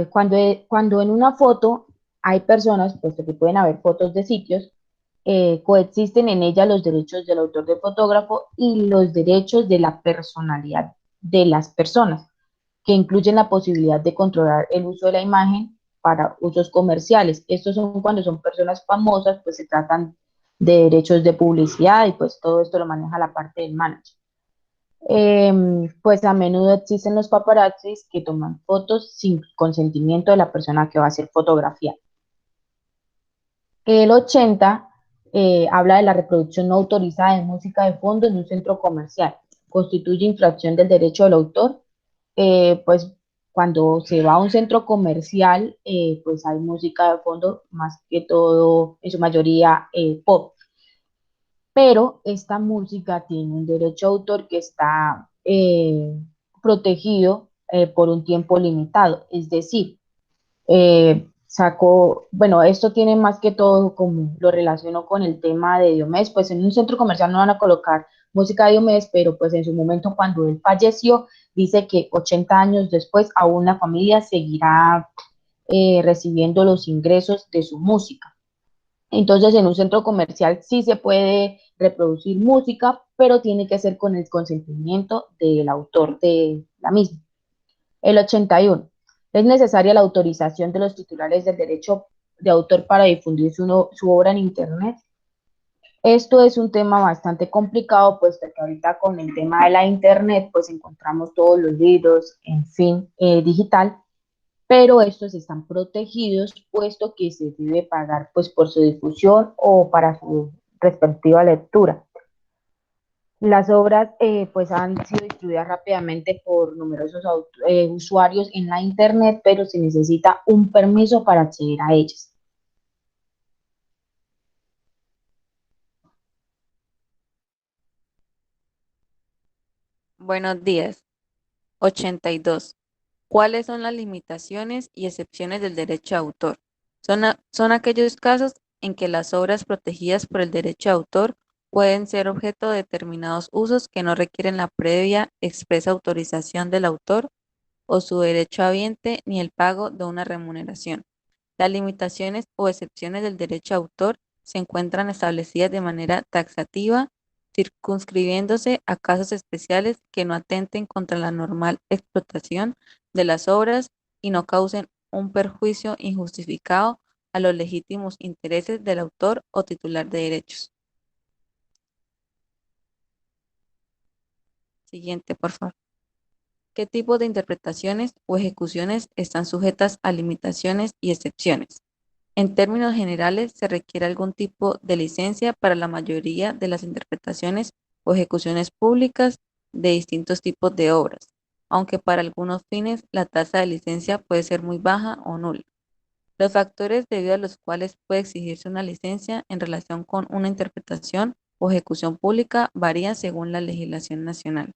Cuando en una foto hay personas, puesto que pueden haber fotos de sitios, coexisten en ella los derechos del autor del fotógrafo y los derechos de la personalidad de las personas, que incluyen la posibilidad de controlar el uso de la imagen para usos comerciales. Estos son cuando son personas famosas, pues se tratan de derechos de publicidad y pues todo esto lo maneja la parte del manager. Pues a menudo existen los paparazzis que toman fotos sin consentimiento de la persona que va a ser fotografiada. El 80 habla de la reproducción no autorizada de música de fondo en un centro comercial. Constituye infracción del derecho del autor, pues cuando se va a un centro comercial, pues hay música de fondo, más que todo, en su mayoría pop. Pero esta música tiene un derecho de autor que está protegido por un tiempo limitado. Es decir, bueno, esto tiene más que todo como lo relaciono con el tema de Diomedes, pues en un centro comercial no van a colocar música de Diomedes, pero pues en su momento cuando él falleció, dice que 80 años después aún la familia seguirá recibiendo los ingresos de su música. Entonces en un centro comercial sí se puede reproducir música, pero tiene que ser con el consentimiento del autor de la misma. El 81. Es necesaria la autorización de los titulares del derecho de autor para difundir su obra en Internet. Esto es un tema bastante complicado, puesto que ahorita con el tema de la Internet, pues encontramos todos los libros, en fin, digital, pero estos están protegidos, puesto que se debe pagar pues por su difusión o para su respectiva lectura. Las obras pues han sido distribuidas rápidamente por numerosos usuarios en la Internet, pero se necesita un permiso para acceder a ellas. Buenos días. 82. ¿Cuáles son las limitaciones y excepciones del derecho de autor? Son aquellos casos en que las obras protegidas por el derecho de autor pueden ser objeto de determinados usos que no requieren la previa expresa autorización del autor o su derecho habiente ni el pago de una remuneración. Las limitaciones o excepciones del derecho de autor se encuentran establecidas de manera taxativa, circunscribiéndose a casos especiales que no atenten contra la normal explotación de las obras y no causen un perjuicio injustificado a los legítimos intereses del autor o titular de derechos. Siguiente, por favor. ¿Qué tipo de interpretaciones o ejecuciones están sujetas a limitaciones y excepciones? En términos generales, se requiere algún tipo de licencia para la mayoría de las interpretaciones o ejecuciones públicas de distintos tipos de obras, aunque para algunos fines la tasa de licencia puede ser muy baja o nula. Los factores debido a los cuales puede exigirse una licencia en relación con una interpretación o ejecución pública varían según la legislación nacional.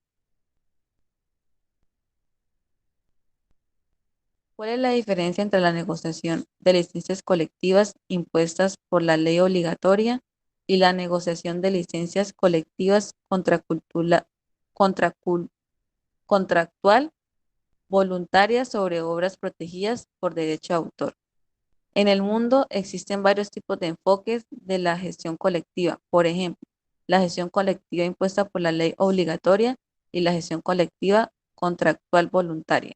¿Cuál es la diferencia entre la negociación de licencias colectivas impuestas por la ley obligatoria y la negociación de licencias colectivas contractual voluntarias sobre obras protegidas por derecho de autor? En el mundo existen varios tipos de enfoques de la gestión colectiva. Por ejemplo, la gestión colectiva impuesta por la ley obligatoria y la gestión colectiva contractual voluntaria.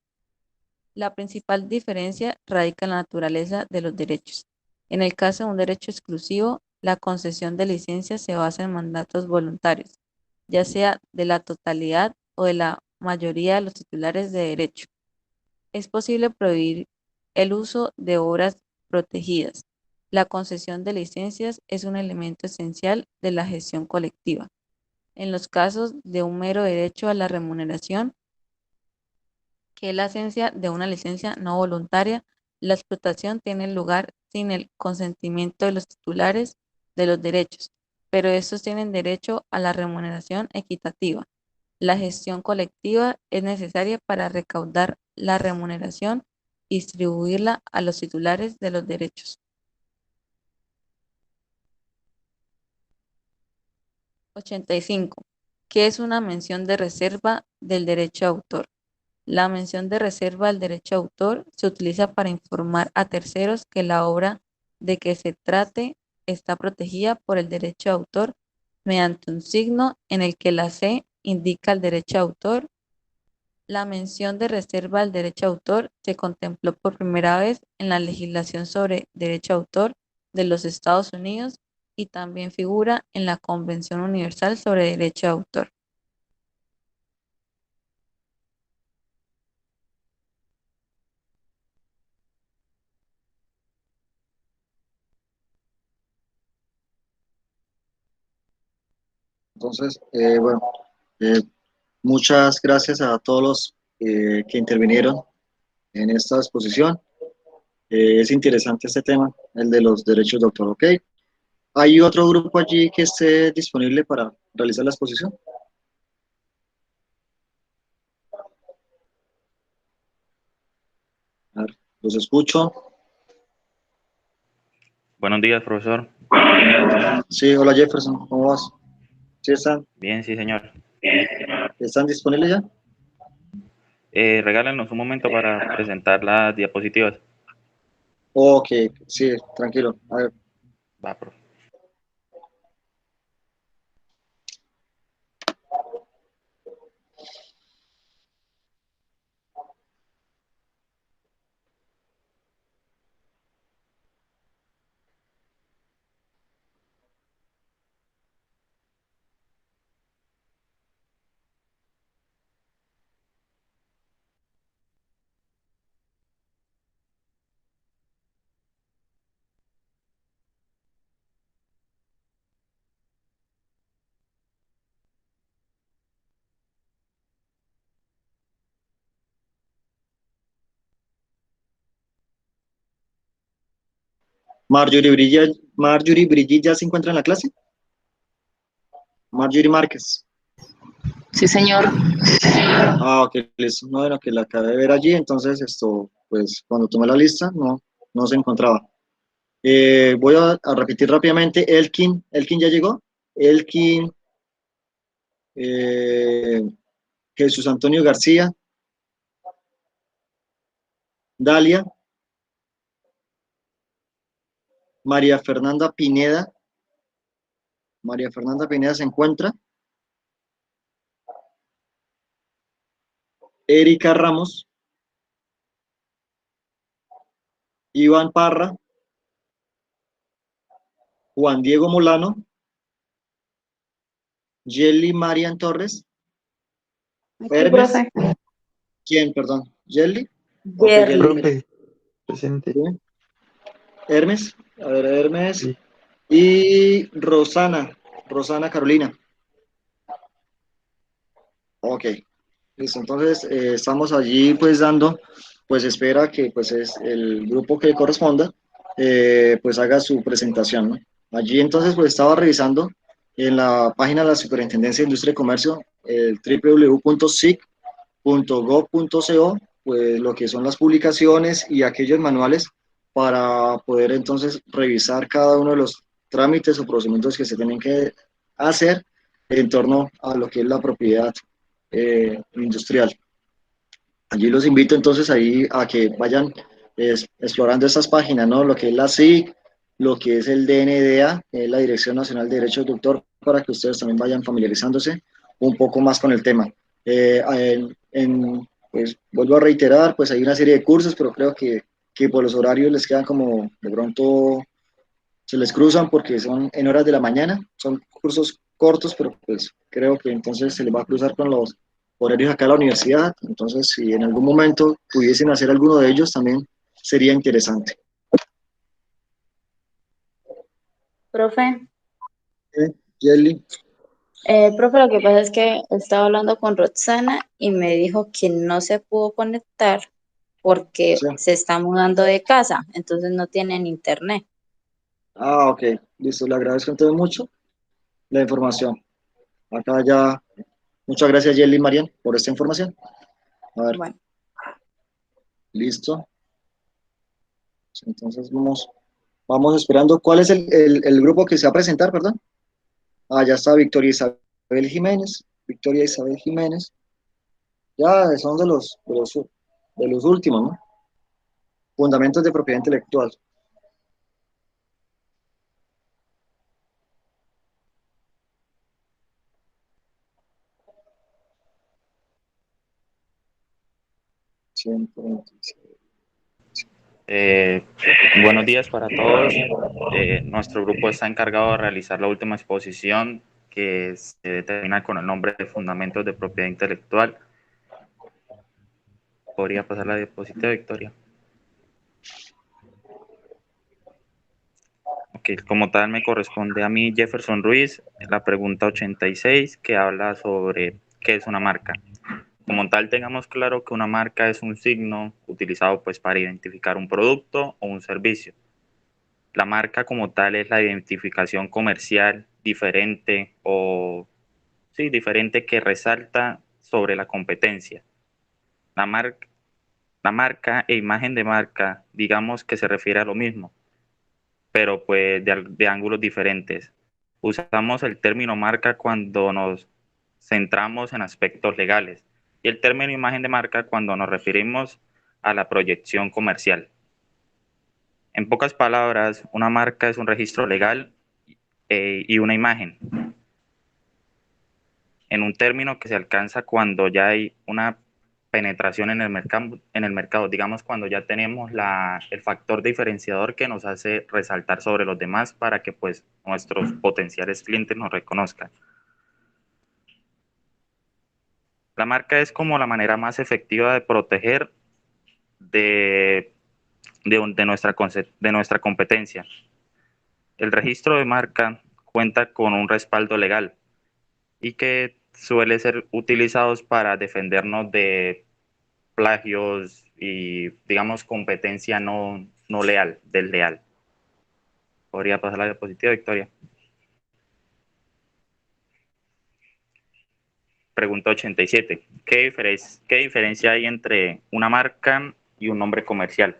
La principal diferencia radica en la naturaleza de los derechos. En el caso de un derecho exclusivo, la concesión de licencias se basa en mandatos voluntarios, ya sea de la totalidad o de la mayoría de los titulares de derecho. Es posible prohibir el uso de obras protegidas. La concesión de licencias es un elemento esencial de la gestión colectiva. En los casos de un mero derecho a la remuneración, que es la esencia de una licencia no voluntaria, la explotación tiene lugar sin el consentimiento de los titulares de los derechos, pero estos tienen derecho a la remuneración equitativa. La gestión colectiva es necesaria para recaudar la remuneración y distribuirla a los titulares de los derechos. 85. ¿Qué es una mención de reserva del derecho de autor? La mención de reserva del derecho de autor se utiliza para informar a terceros que la obra de que se trate está protegida por el derecho de autor mediante un signo en el que la C indica el derecho de autor. La mención de reserva del derecho de autor se contempló por primera vez en la legislación sobre derecho de autor de los Estados Unidos y también figura en la Convención Universal sobre Derecho de Autor. Entonces, bueno, muchas gracias a todos los que intervinieron en esta exposición. Es interesante este tema, el de los derechos de autor, ¿ok? ¿Hay otro grupo allí que esté disponible para realizar la exposición? A ver, los escucho. Buenos días, profesor. Sí, hola Jefferson, ¿cómo vas? ¿Sí Bien, sí, señor. están disponibles ya? Regálenos un momento para presentar las diapositivas. Ok, sí, tranquilo. A ver. Va, profe. Marjorie Brigitte ya se encuentra en la clase. Marjorie Márquez. Sí, señor. Ah, ok, listo. No, bueno, que la acabé de ver allí, entonces esto, pues cuando tomé la lista no se encontraba. Voy a repetir rápidamente. Elkin ya llegó. Elkin, Jesús Antonio García, Dalia, María Fernanda Pineda. María Fernanda Pineda se encuentra. Erika Ramos, Iván Parra, Juan Diego Molano, Yeli Marian Torres, Aquí, Hermes. profe. ¿Quién, perdón? ¿Yeli? Yerli. Profe, presente. ¿Sí? Hermes, a ver, Hermes. Sí. Y Rosana Carolina. Ok, listo. Entonces estamos allí pues dando, pues espera que pues es el grupo que corresponda, pues haga su presentación, ¿no? Allí entonces pues estaba revisando en la página de la Superintendencia de Industria y Comercio, el www.sic.gov.co, pues lo que son las publicaciones y aquellos manuales para poder entonces revisar cada uno de los trámites o procedimientos que se tienen que hacer en torno a lo que es la propiedad industrial. Allí los invito entonces ahí a que vayan explorando estas páginas, ¿no? Lo que es la SIC, lo que es el DNDA, que es la Dirección Nacional de Derechos de Autor, para que ustedes también vayan familiarizándose un poco más con el tema. Pues vuelvo a reiterar, pues hay una serie de cursos, pero creo que por los horarios les quedan como de pronto se les cruzan porque son en horas de la mañana, son cursos cortos, pero pues creo que entonces se les va a cruzar con los horarios acá a la universidad, entonces si en algún momento pudiesen hacer alguno de ellos también sería interesante. Profe, Jelly, profe, lo que pasa es que estaba hablando con Roxana y me dijo que no se pudo conectar porque sí. se está mudando de casa, entonces no tienen internet. Ok, listo, le agradezco entonces mucho la información. Acá ya, muchas gracias Jelly y Marian por esta información. A ver, Bueno, listo. Entonces vamos esperando. ¿Cuál es el grupo que se va a presentar, perdón? Ya está Victoria Isabel Jiménez. Victoria Isabel Jiménez. Ya son de los últimos, ¿no? Fundamentos de propiedad intelectual. Buenos días para todos. Nuestro grupo está encargado de realizar la última exposición que se determina con el nombre de Fundamentos de Propiedad Intelectual. ¿Podría pasar la diapositiva, Victoria? Ok, como tal me corresponde a mí, Jefferson Ruiz, la pregunta 86 que habla sobre qué es una marca. Como tal, tengamos claro que una marca es un signo utilizado pues para identificar un producto o un servicio. La marca como tal es la identificación comercial diferente o sí, diferente que resalta sobre la competencia. La, mar la marca e imagen de marca, digamos que se refiere a lo mismo, pero pues de ángulos diferentes. Usamos el término marca cuando nos centramos en aspectos legales y el término imagen de marca cuando nos referimos a la proyección comercial. En pocas palabras, una marca es un registro legal y una imagen, en un término que se alcanza cuando ya hay una penetración en el mercado, digamos cuando ya tenemos el factor diferenciador que nos hace resaltar sobre los demás para que pues nuestros potenciales clientes nos reconozcan. La marca es como la manera más efectiva de proteger de nuestra competencia. El registro de marca cuenta con un respaldo legal y que suele ser utilizados para defendernos de plagios y, digamos, competencia no leal, desleal. ¿Podría pasar la diapositiva, Victoria? Pregunta 87. ¿Qué diferencia hay entre una marca y un nombre comercial?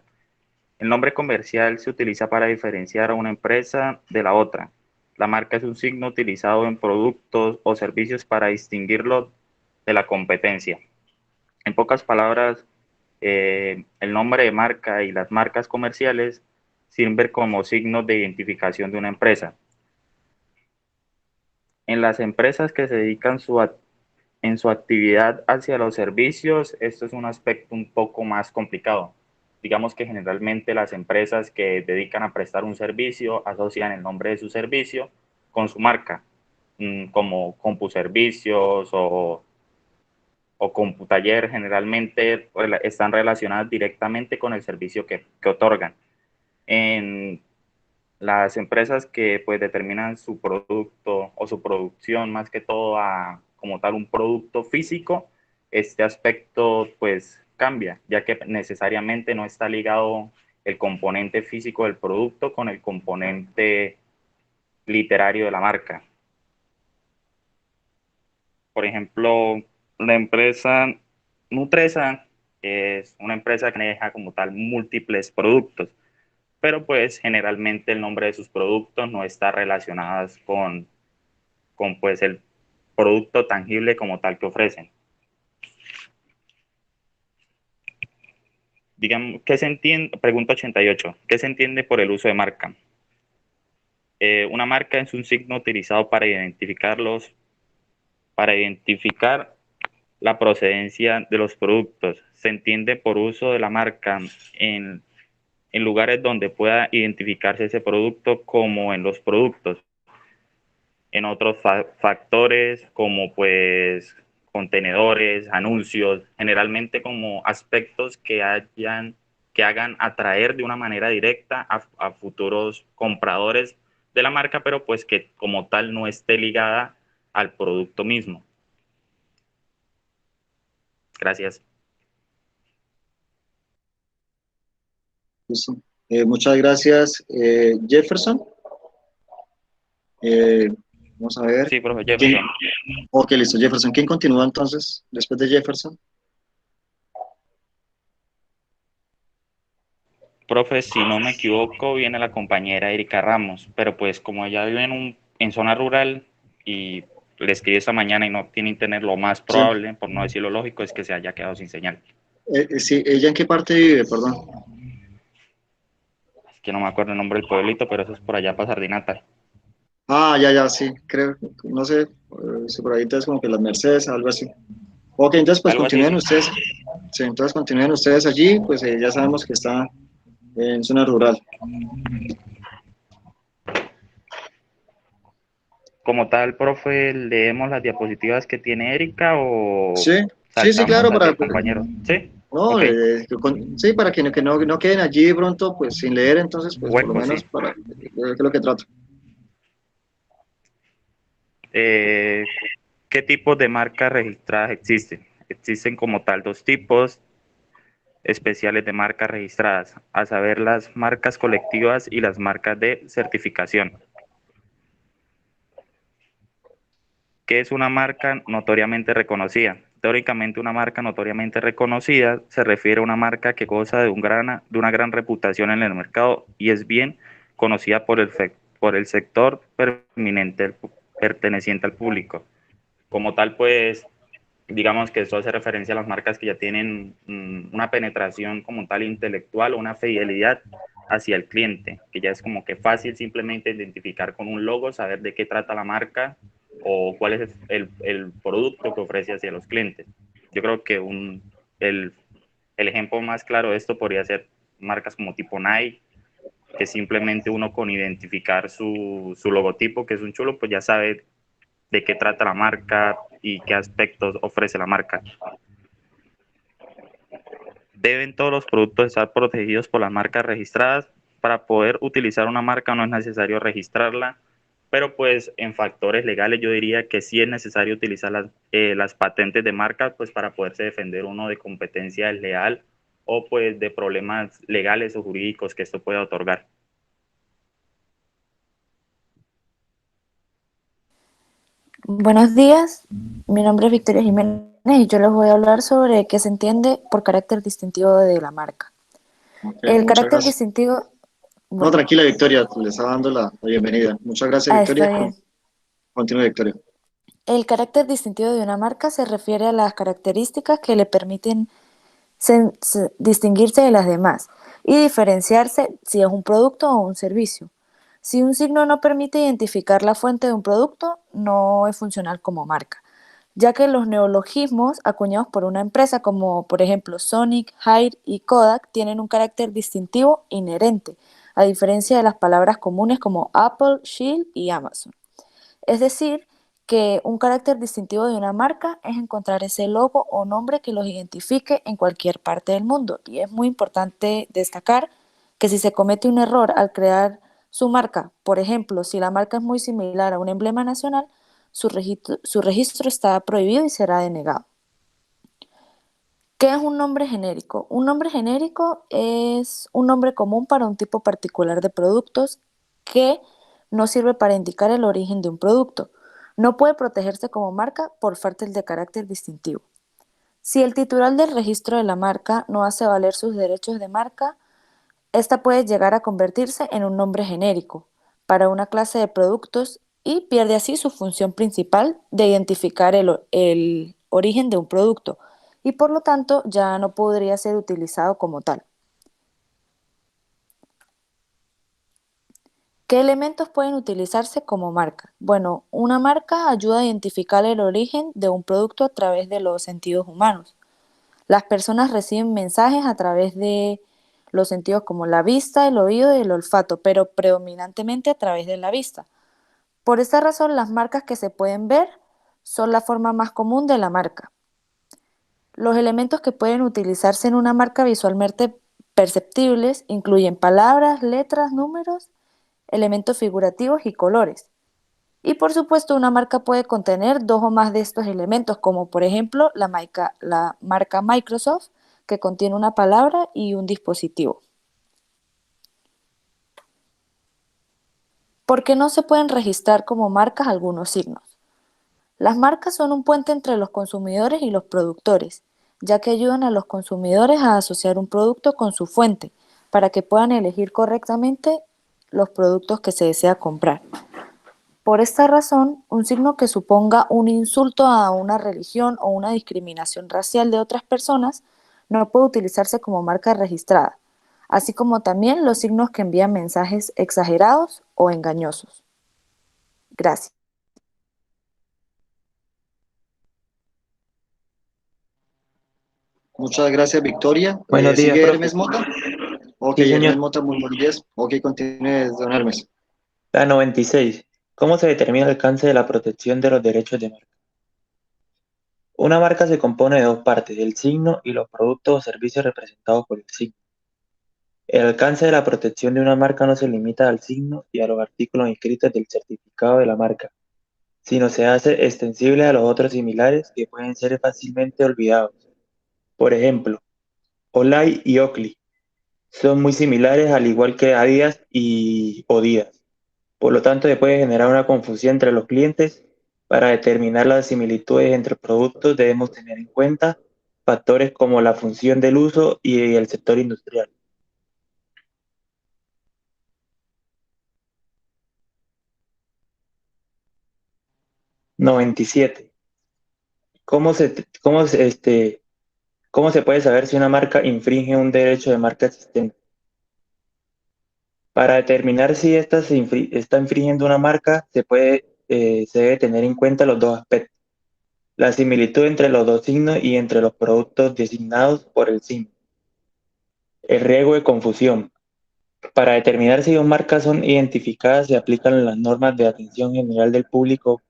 El nombre comercial se utiliza para diferenciar a una empresa de la otra. La marca es un signo utilizado en productos o servicios para distinguirlo de la competencia. En pocas palabras, el nombre de marca y las marcas comerciales sirven como signos de identificación de una empresa. En las empresas que se dedican en su actividad hacia los servicios, esto es un aspecto un poco más complicado. Digamos que generalmente las empresas que dedican a prestar un servicio asocian el nombre de su servicio con su marca, como CompuServicios o CompuTaller, generalmente están relacionadas directamente con el servicio que otorgan. En las empresas que pues determinan su producto o su producción más que todo a como tal un producto físico, este aspecto pues cambia, ya que necesariamente no está ligado el componente físico del producto con el componente literario de la marca. Por ejemplo, la empresa Nutresa es una empresa que maneja como tal múltiples productos, pero pues generalmente el nombre de sus productos no está relacionado con pues el producto tangible como tal que ofrecen. Digamos, ¿qué se entiende? Pregunta 88. ¿Qué se entiende por el uso de marca? Una marca es un signo utilizado para identificar la procedencia de los productos. Se entiende por uso de la marca en lugares donde pueda identificarse ese producto como en los productos. En otros factores como pues contenedores, anuncios, generalmente como aspectos que hagan atraer de una manera directa a futuros compradores de la marca, pero pues que como tal no esté ligada al producto mismo. Gracias. Listo. Muchas gracias, Jefferson. Vamos a ver. Sí, profe, Jefferson. Ok, listo, Jefferson. ¿Quién continúa entonces después de Jefferson? Profe, si no me equivoco, viene la compañera Erika Ramos, pero pues como ella vive en zona rural y le escribí esta mañana y no tiene internet, lo más probable, por no decir lo lógico, es que se haya quedado sin señal. Sí, ¿ella en qué parte vive? Perdón. Es que no me acuerdo el nombre del pueblito, pero eso es por allá para Sardinata. Ah, ya, sí, creo, no sé, si por ahí entonces como que las Mercedes, algo así. Ok, entonces pues Algo así, continúen sí. ustedes, sí, entonces continúen ustedes allí, pues ya sabemos que está en zona rural. Como tal, profe, ¿leemos las diapositivas que tiene Erika o Sí, saltamos claro, las del compañero? ¿Sí? no, Ok. sí, para que no queden allí pronto, pues sin leer, entonces, pues por lo Hueco, menos sí. para, ¿qué es lo que trato? ¿Qué tipos de marcas registradas existen? Existen como tal dos tipos especiales de marcas registradas, a saber las marcas colectivas y las marcas de certificación. ¿Qué es una marca notoriamente reconocida? Teóricamente, una marca notoriamente reconocida se refiere a una marca que goza de de una gran reputación en el mercado y es bien conocida por el sector perteneciente al público. Como tal, pues, digamos que esto hace referencia a las marcas que ya tienen una penetración como tal intelectual o una fidelidad hacia el cliente, que ya es como que fácil simplemente identificar con un logo, saber de qué trata la marca o cuál es el producto que ofrece hacia los clientes. Yo creo que el ejemplo más claro de esto podría ser marcas como tipo Nike, que simplemente uno con identificar su logotipo, que es un chulo, pues ya sabe de qué trata la marca y qué aspectos ofrece la marca. Deben todos los productos estar protegidos por las marcas registradas. Para poder utilizar una marca no es necesario registrarla, pero pues en factores legales yo diría que sí es necesario utilizar las patentes de marca pues para poderse defender uno de competencia desleal o pues de problemas legales o jurídicos que esto pueda otorgar. Buenos días, mi nombre es Victoria Jiménez y yo les voy a hablar sobre qué se entiende por carácter distintivo de la marca. El Muchas carácter gracias. distintivo, No, bueno, tranquila, Victoria, le estaba dando la bienvenida. Muchas gracias, está Victoria. bien. Continúa, Victoria. El carácter distintivo de una marca se refiere a las características que le permiten distinguirse de las demás y diferenciarse si es un producto o un servicio. Si un signo no permite identificar la fuente de un producto, no es funcional como marca, ya que los neologismos acuñados por una empresa como por ejemplo Sonic, Haier y Kodak tienen un carácter distintivo inherente, a diferencia de las palabras comunes como Apple, Shield y Amazon. Es decir, que un carácter distintivo de una marca es encontrar ese logo o nombre que los identifique en cualquier parte del mundo. Y es muy importante destacar que si se comete un error al crear su marca, por ejemplo, si la marca es muy similar a un emblema nacional, su registro está prohibido y será denegado. ¿Qué es un nombre genérico? Un nombre genérico es un nombre común para un tipo particular de productos que no sirve para indicar el origen de un producto. No puede protegerse como marca por falta de carácter distintivo. Si el titular del registro de la marca no hace valer sus derechos de marca, esta puede llegar a convertirse en un nombre genérico para una clase de productos y pierde así su función principal de identificar el origen de un producto y por lo tanto ya no podría ser utilizado como tal. ¿Qué elementos pueden utilizarse como marca? Bueno, una marca ayuda a identificar el origen de un producto a través de los sentidos humanos. Las personas reciben mensajes a través de los sentidos como la vista, el oído y el olfato, pero predominantemente a través de la vista. Por esta razón, las marcas que se pueden ver son la forma más común de la marca. Los elementos que pueden utilizarse en una marca visualmente perceptibles incluyen palabras, letras, números, elementos figurativos y colores. Y por supuesto, una marca puede contener dos o más de estos elementos, como por ejemplo la marca Microsoft, que contiene una palabra y un dispositivo. ¿Por qué no se pueden registrar como marcas algunos signos? Las marcas son un puente entre los consumidores y los productores, ya que ayudan a los consumidores a asociar un producto con su fuente, para que puedan elegir correctamente los productos que se desea comprar. Por esta razón, un signo que suponga un insulto a una religión o una discriminación racial de otras personas no puede utilizarse como marca registrada, así como también los signos que envían mensajes exagerados o engañosos. Gracias. Muchas gracias, Victoria. Buenos días, ¿Sigue profe. Hermes Mota? Ok, Sí, Hermes señor. Mota, muy buenos días. Ok, continúe, don Hermes. La 96. ¿Cómo se determina el alcance de la protección de los derechos de marca? Una marca se compone de dos partes, el signo y los productos o servicios representados por el signo. El alcance de la protección de una marca no se limita al signo y a los artículos inscritos del certificado de la marca, sino se hace extensible a los otros similares que pueden ser fácilmente olvidados. Por ejemplo, Olay y Oakley son muy similares al igual que Adidas y Odidas. Por lo tanto, se puede generar una confusión entre los clientes. Para determinar las similitudes entre productos debemos tener en cuenta factores como la función del uso y el sector industrial. #97. ¿Cómo se puede saber si una marca infringe un derecho de marca existente? Para determinar si está infringiendo una marca, se debe tener en cuenta los dos aspectos: la similitud entre los dos signos y entre los productos designados por el signo. El riesgo de confusión. Para determinar si dos marcas son identificadas, se aplican las normas de atención general del público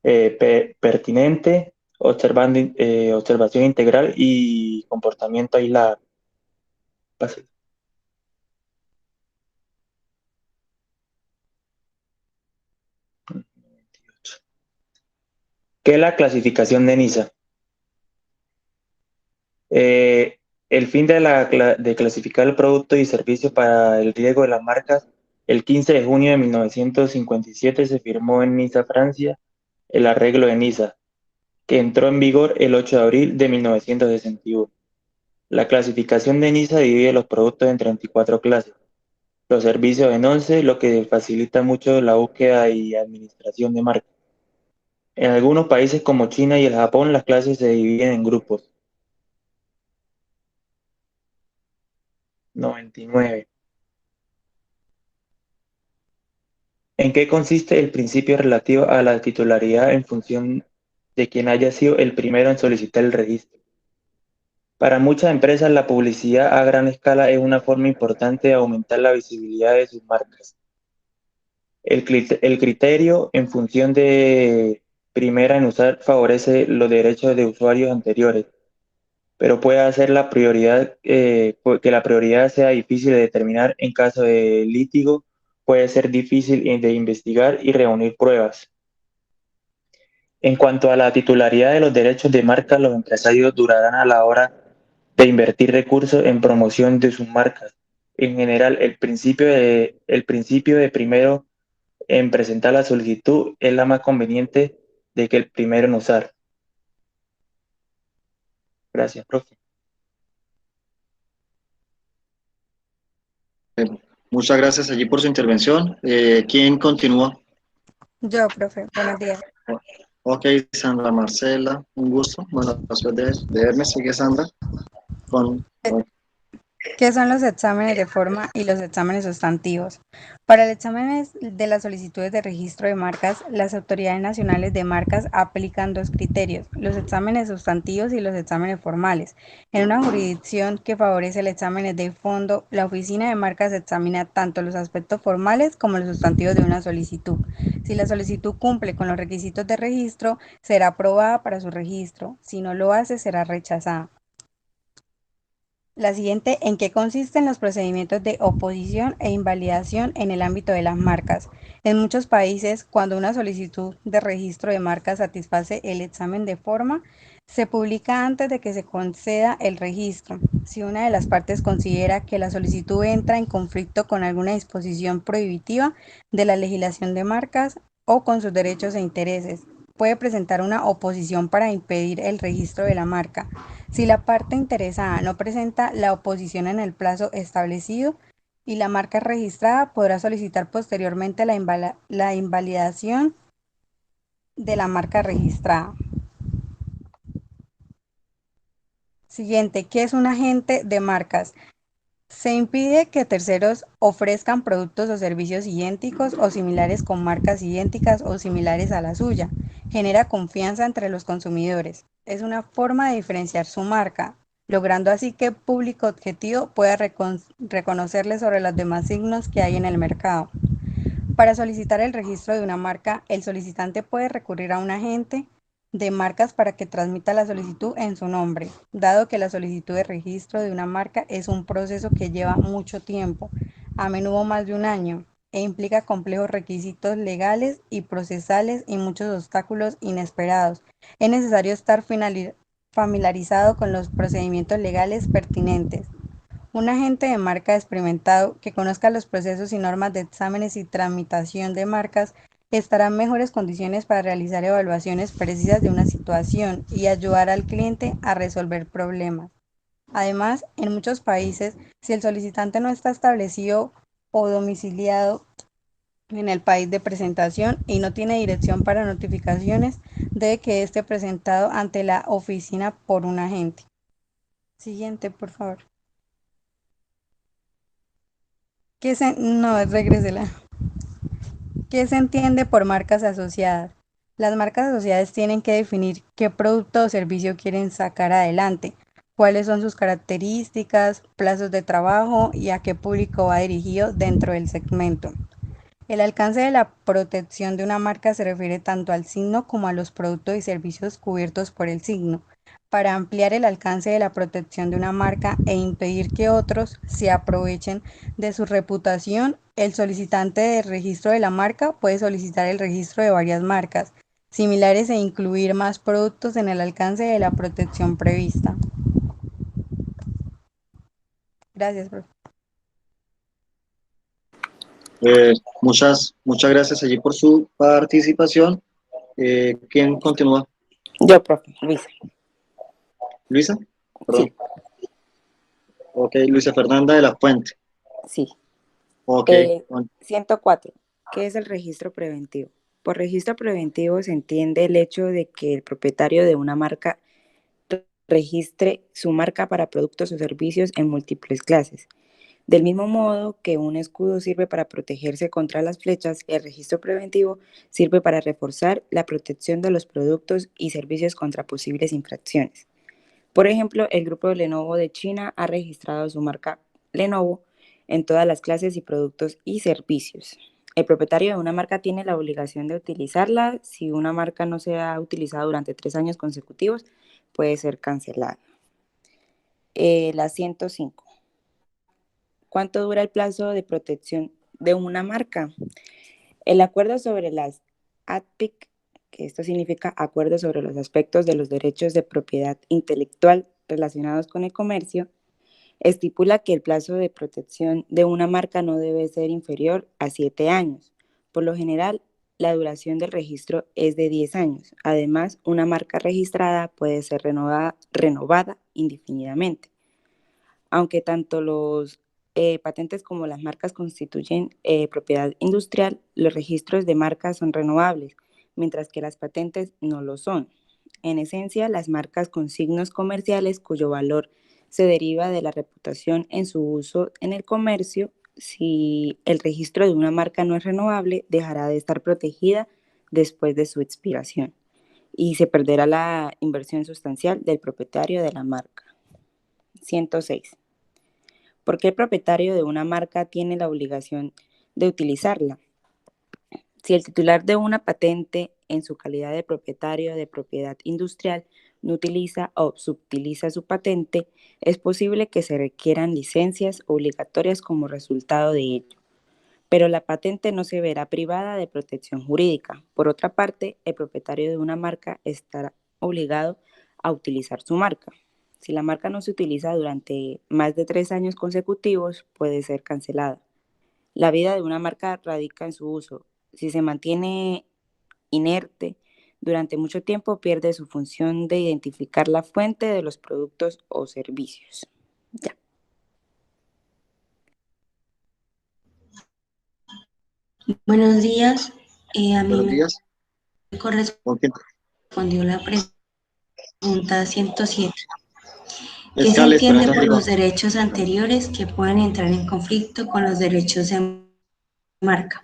pertinente, observación integral y comportamiento aislado. Pase. ¿Qué es la clasificación de NISA? El fin de clasificar el producto y servicio para el riesgo de las marcas. El 15 de junio de 1957 se firmó en Niza, Francia, el arreglo de Niza, que entró en vigor el 8 de abril de 1961. La clasificación de NISA divide los productos en 34 clases, los servicios en 11, lo que facilita mucho la búsqueda y administración de marcas. En algunos países como China y el Japón, las clases se dividen en grupos. 99. ¿En qué consiste el principio relativo a la titularidad en función de quien haya sido el primero en solicitar el registro? Para muchas empresas, la publicidad a gran escala es una forma importante de aumentar la visibilidad de sus marcas. El criterio en función de primera en usar favorece los derechos de usuarios anteriores, pero puede hacer que la prioridad sea difícil de determinar en caso de litigio, puede ser difícil de investigar y reunir pruebas. En cuanto a la titularidad de los derechos de marca, los empresarios durarán a la hora de invertir recursos en promoción de sus marcas. En general, el principio de primero en presentar la solicitud es la más conveniente de que el primero en usar. Gracias, profe. Muchas gracias allí por su intervención. ¿Quién continúa? Yo, profe, buenos días. Ok, Sandra Marcela, un gusto. Bueno, después de verme, sigue Sandra. Con, ¿Qué son los exámenes de forma y los exámenes sustantivos? Para el examen de las solicitudes de registro de marcas, las autoridades nacionales de marcas aplican dos criterios, los exámenes sustantivos y los exámenes formales. En una jurisdicción que favorece el examen de fondo, la oficina de marcas examina tanto los aspectos formales como los sustantivos de una solicitud. Si la solicitud cumple con los requisitos de registro, será aprobada para su registro. Si no lo hace, será rechazada. La siguiente, ¿en qué consisten los procedimientos de oposición e invalidación en el ámbito de las marcas? En muchos países, cuando una solicitud de registro de marca satisface el examen de forma, se publica antes de que se conceda el registro. Si una de las partes considera que la solicitud entra en conflicto con alguna disposición prohibitiva de la legislación de marcas o con sus derechos e intereses, puede presentar una oposición para impedir el registro de la marca. Si la parte interesada no presenta la oposición en el plazo establecido y la marca es registrada, podrá solicitar posteriormente la invalidación de la marca registrada. Siguiente, ¿qué es un agente de marcas? Se impide que terceros ofrezcan productos o servicios idénticos o similares con marcas idénticas o similares a la suya. Genera confianza entre los consumidores. Es una forma de diferenciar su marca, logrando así que el público objetivo pueda reconocerle sobre los demás signos que hay en el mercado. Para solicitar el registro de una marca, el solicitante puede recurrir a un agente de marcas para que transmita la solicitud en su nombre, dado que la solicitud de registro de una marca es un proceso que lleva mucho tiempo, a menudo más de un año, e implica complejos requisitos legales y procesales y muchos obstáculos inesperados. Es necesario estar familiarizado con los procedimientos legales pertinentes. Un agente de marca experimentado que conozca los procesos y normas de exámenes y tramitación de marcas estará en mejores condiciones para realizar evaluaciones precisas de una situación y ayudar al cliente a resolver problemas. Además, en muchos países, si el solicitante no está establecido o domiciliado en el país de presentación y no tiene dirección para notificaciones, debe que esté presentado ante la oficina por un agente. Siguiente, por favor. Regrésela. ¿Qué se entiende por marcas asociadas? Las marcas asociadas tienen que definir qué producto o servicio quieren sacar adelante, cuáles son sus características, plazos de trabajo y a qué público va dirigido dentro del segmento. El alcance de la protección de una marca se refiere tanto al signo como a los productos y servicios cubiertos por el signo. Para ampliar el alcance de la protección de una marca e impedir que otros se aprovechen de su reputación, el solicitante de registro de la marca puede solicitar el registro de varias marcas similares e incluir más productos en el alcance de la protección prevista. Gracias, profe. muchas gracias allí por su participación. ¿Quién continúa? Yo, profe, Luisa. ¿Luisa? Perdón. Sí. Ok, Luisa Fernanda de la Fuente. Sí. Ok. 104. ¿Qué es el registro preventivo? Por registro preventivo se entiende el hecho de que el propietario de una marca registre su marca para productos o servicios en múltiples clases. Del mismo modo que un escudo sirve para protegerse contra las flechas, el registro preventivo sirve para reforzar la protección de los productos y servicios contra posibles infracciones. Por ejemplo, el grupo Lenovo de China ha registrado su marca Lenovo en todas las clases y productos y servicios. El propietario de una marca tiene la obligación de utilizarla. Si una marca no se ha utilizado durante 3 años consecutivos, puede ser cancelada. La 105. ¿Cuánto dura el plazo de protección de una marca? El acuerdo sobre las ATPIC, que esto significa Acuerdo sobre los aspectos de los derechos de propiedad intelectual relacionados con el comercio, estipula que el plazo de protección de una marca no debe ser inferior a 7 años. Por lo general, la duración del registro es de 10 años. Además, una marca registrada puede ser renovada indefinidamente. Aunque tanto los patentes como las marcas constituyen propiedad industrial, los registros de marcas son renovables, mientras que las patentes no lo son. En esencia, las marcas con signos comerciales cuyo valor se deriva de la reputación en su uso en el comercio, si el registro de una marca no es renovable, dejará de estar protegida después de su expiración y se perderá la inversión sustancial del propietario de la marca. 106. ¿Por qué el propietario de una marca tiene la obligación de utilizarla? Si el titular de una patente, en su calidad de propietario de propiedad industrial, no utiliza o subutiliza su patente, es posible que se requieran licencias obligatorias como resultado de ello. Pero la patente no se verá privada de protección jurídica. Por otra parte, el propietario de una marca estará obligado a utilizar su marca. Si la marca no se utiliza durante más de 3 años consecutivos, puede ser cancelada. La vida de una marca radica en su uso. Si se mantiene inerte durante mucho tiempo, pierde su función de identificar la fuente de los productos o servicios. Ya. Buenos días. A mí Buenos me días. ¿Con quién? correspondió la pregunta 107. ¿Qué se Escala, entiende Esperanza, por digo. los derechos anteriores que pueden entrar en conflicto con los derechos de marca?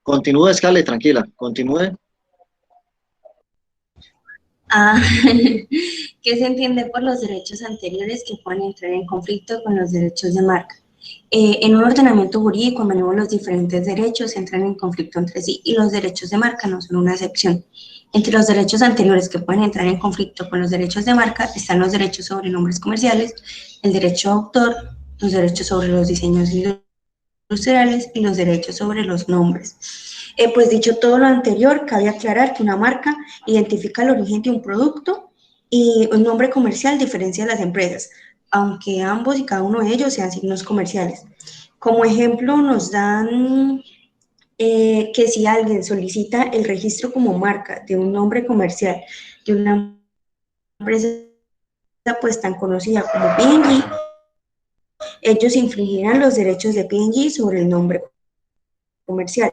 Continúe, Escala, tranquila, continúe. Ah, ¿qué se entiende por los derechos anteriores que pueden entrar en conflicto con los derechos de marca? En un ordenamiento jurídico, a menudo los diferentes derechos entran en conflicto entre sí y los derechos de marca no son una excepción. Entre los derechos anteriores que pueden entrar en conflicto con los derechos de marca están los derechos sobre nombres comerciales, el derecho de autor, los derechos sobre los diseños industriales y los derechos sobre los nombres. Pues dicho todo lo anterior, cabe aclarar que una marca identifica el origen de un producto y un nombre comercial diferencia a las empresas, aunque ambos y cada uno de ellos sean signos comerciales. Como ejemplo nos dan que si alguien solicita el registro como marca de un nombre comercial de una empresa pues tan conocida como P&G, ellos infringirán los derechos de P&G sobre el nombre comercial.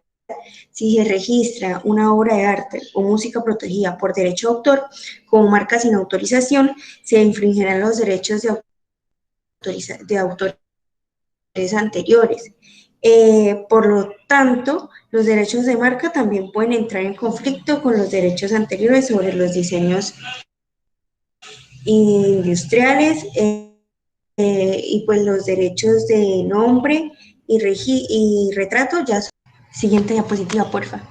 Si se registra una obra de arte o música protegida por derecho de autor como marca sin autorización, se infringirán los derechos de autores anteriores. Por lo tanto, los derechos de marca también pueden entrar en conflicto con los derechos anteriores sobre los diseños industriales y pues los derechos de nombre y retrato ya son. Siguiente diapositiva, porfa.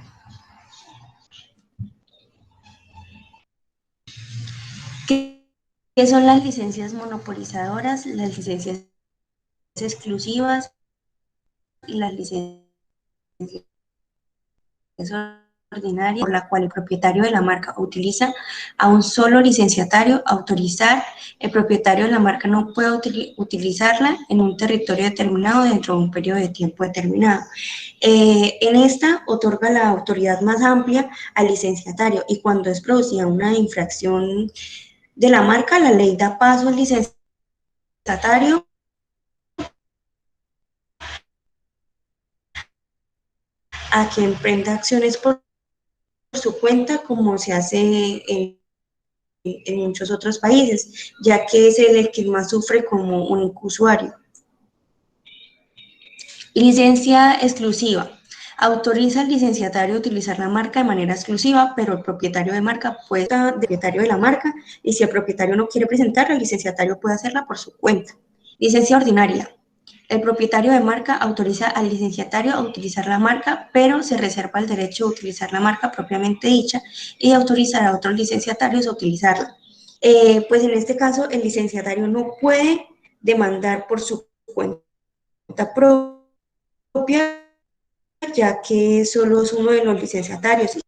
¿Qué son las licencias monopolizadoras, las licencias exclusivas y las licencias ordinarias por la cual el propietario de la marca utiliza a un solo licenciatario autorizar? El propietario de la marca no puede utilizarla en un territorio determinado dentro de un periodo de tiempo determinado. En esta otorga la autoridad más amplia al licenciatario y cuando es producida una infracción de la marca, la ley da paso al licenciatario a que emprenda acciones por su cuenta, como se hace en muchos otros países, ya que es el que más sufre como único usuario. Licencia exclusiva. Autoriza al licenciatario a utilizar la marca de manera exclusiva, pero el propietario de marca puede ser el propietario de la marca y si el propietario no quiere presentarla, el licenciatario puede hacerla por su cuenta. Licencia ordinaria. El propietario de marca autoriza al licenciatario a utilizar la marca, pero se reserva el derecho de utilizar la marca propiamente dicha y de autorizar a otros licenciatarios a utilizarla. Pues en este caso, el licenciatario no puede demandar por su cuenta propia, ya que solo es uno de los licenciatarios.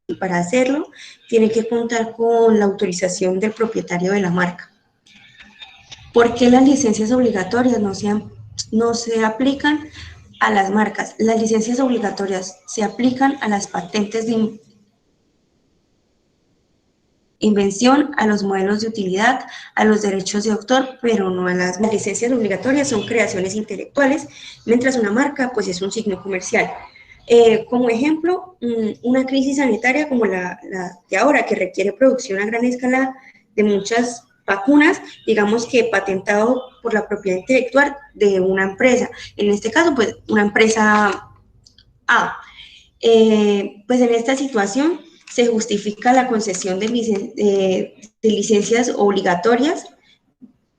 y para hacerlo tiene que contar con la autorización del propietario de la marca. ¿Por qué las licencias obligatorias no se aplican a las marcas? Las licencias obligatorias se aplican a las patentes de invención, a los modelos de utilidad, a los derechos de autor, pero no a las licencias obligatorias. Son creaciones intelectuales, mientras una marca pues es un signo comercial. Como ejemplo, una crisis sanitaria como la de ahora, que requiere producción a gran escala de muchas vacunas, digamos que patentado por la propiedad intelectual de una empresa, en este caso pues una empresa A. Pues en esta situación se justifica la concesión de licencias obligatorias